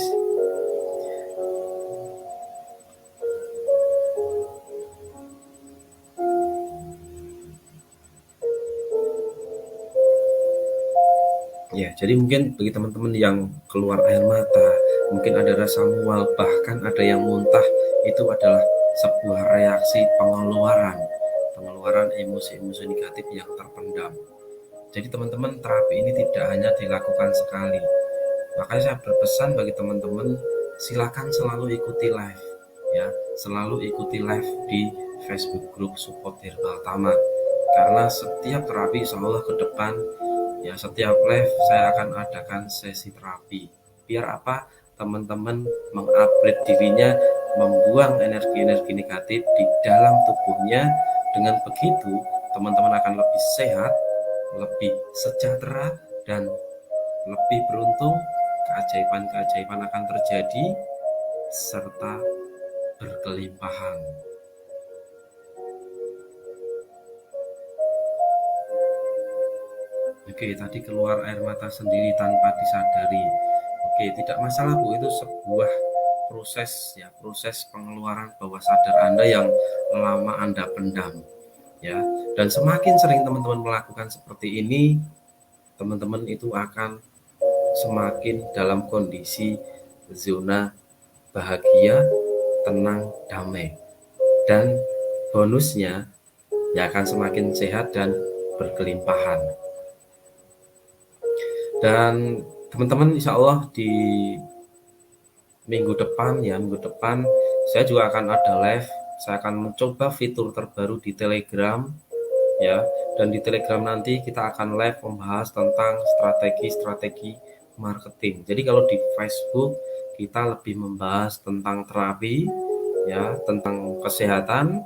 Ya, jadi mungkin bagi teman-teman yang keluar air mata, mungkin ada rasa mual, bahkan ada yang muntah, itu adalah sebuah reaksi pengeluaran emosi-emosi negatif yang terpendam. Jadi teman-teman, terapi ini tidak hanya dilakukan sekali. Makanya saya berpesan bagi teman-teman, silakan selalu ikuti live, ya, selalu ikuti live di Facebook Group Support Herbal Tama. Karena setiap terapi, insya Allah ke depan, ya setiap live saya akan adakan sesi terapi. Biar apa? Teman-teman mengupgrade dirinya, membuang energi-energi negatif di dalam tubuhnya. Dengan begitu, teman-teman akan lebih sehat, lebih sejahtera, dan lebih beruntung. Keajaiban-keajaiban akan terjadi serta berkelimpahan. Oke, tadi keluar air mata sendiri tanpa disadari. Oke, tidak masalah Bu, itu sebuah proses ya, proses pengeluaran bawah sadar Anda yang lama Anda pendam. Ya, dan semakin sering teman-teman melakukan seperti ini, teman-teman itu akan semakin dalam kondisi zona bahagia, tenang, damai. Dan bonusnya ya akan semakin sehat dan berkelimpahan. Dan teman-teman insya Allah di minggu depan saya juga akan ada live. Saya akan mencoba fitur terbaru di Telegram ya, dan di Telegram nanti kita akan live membahas tentang strategi marketing. Jadi kalau di Facebook kita lebih membahas tentang terapi ya, tentang kesehatan.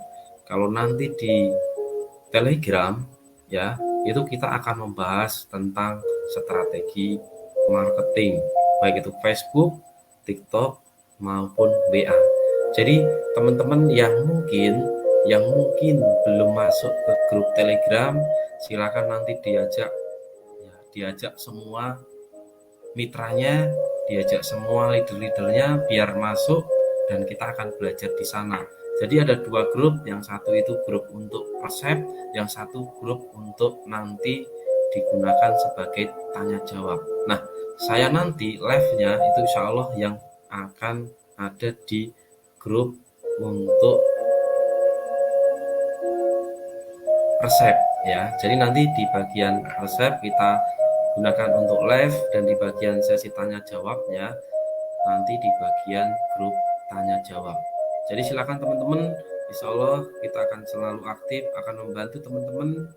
Kalau nanti di Telegram ya, itu kita akan membahas tentang strategi marketing, baik itu Facebook, TikTok maupun WA. Jadi teman-teman yang mungkin belum masuk ke grup Telegram, silakan nanti diajak semua mitranya, diajak semua leader-leadernya biar masuk dan kita akan belajar di sana. Jadi ada 2 grup, yang satu itu grup untuk resep, yang satu grup untuk nanti digunakan sebagai tanya jawab. Nah, saya nanti live-nya itu insya Allah yang akan ada di grup untuk resep ya. Jadi nanti di bagian resep kita gunakan untuk live, dan di bagian sesi tanya jawabnya nanti di bagian grup tanya jawab. Jadi silakan teman-teman, insya Allah kita akan selalu aktif, akan membantu teman-teman,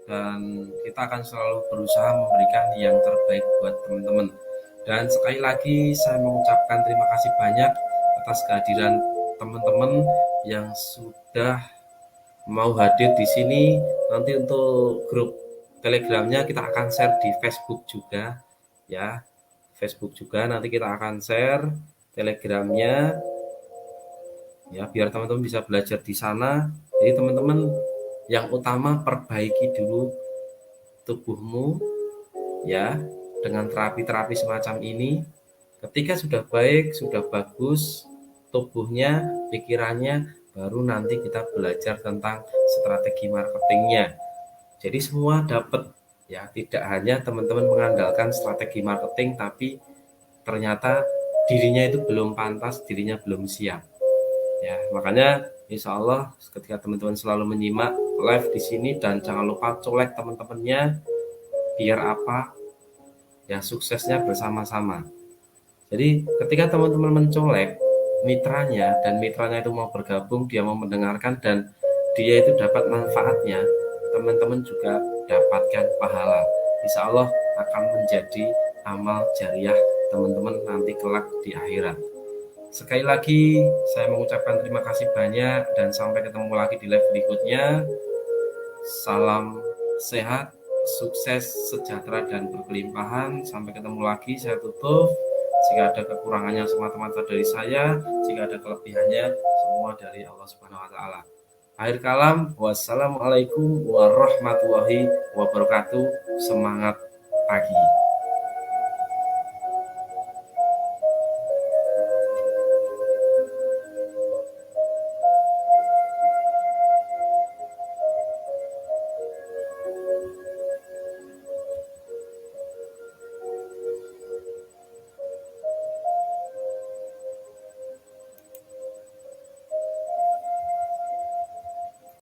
dan kita akan selalu berusaha memberikan yang terbaik buat teman-teman. Dan sekali lagi saya mengucapkan terima kasih banyak atas kehadiran teman-teman yang sudah mau hadir di sini. Nanti untuk grup Telegramnya kita akan share di Facebook juga ya. Facebook juga nanti kita akan share Telegramnya ya, biar teman-teman bisa belajar di sana. Jadi teman-teman yang utama perbaiki dulu tubuhmu ya dengan terapi-terapi semacam ini. Ketika sudah baik, sudah bagus tubuhnya, pikirannya, baru nanti kita belajar tentang strategi marketingnya. Jadi semua dapat Ya, tidak hanya teman-teman mengandalkan strategi marketing, tapi ternyata dirinya itu belum pantas, dirinya belum siap. Ya, makanya insya Allah ketika teman-teman selalu menyimak live di sini dan jangan lupa colek teman-temannya, biar apa? Ya, suksesnya bersama-sama. Jadi ketika teman-teman mencolek mitranya dan mitranya itu mau bergabung, dia mau mendengarkan dan dia itu dapat manfaatnya, teman-teman juga dapatkan pahala. Insya Allah akan menjadi amal jariah teman-teman nanti kelak di akhirat. Sekali lagi saya mengucapkan terima kasih banyak dan sampai ketemu lagi di live berikutnya. Salam sehat, sukses, sejahtera, dan berkelimpahan. Sampai ketemu lagi, saya tutup. Jika ada kekurangannya semata-mata dari saya, jika ada kelebihannya semua dari Allah Subhanahu wa taala. Akhir kalam, wassalamualaikum warahmatullahi wabarakatuh. Semangat pagi.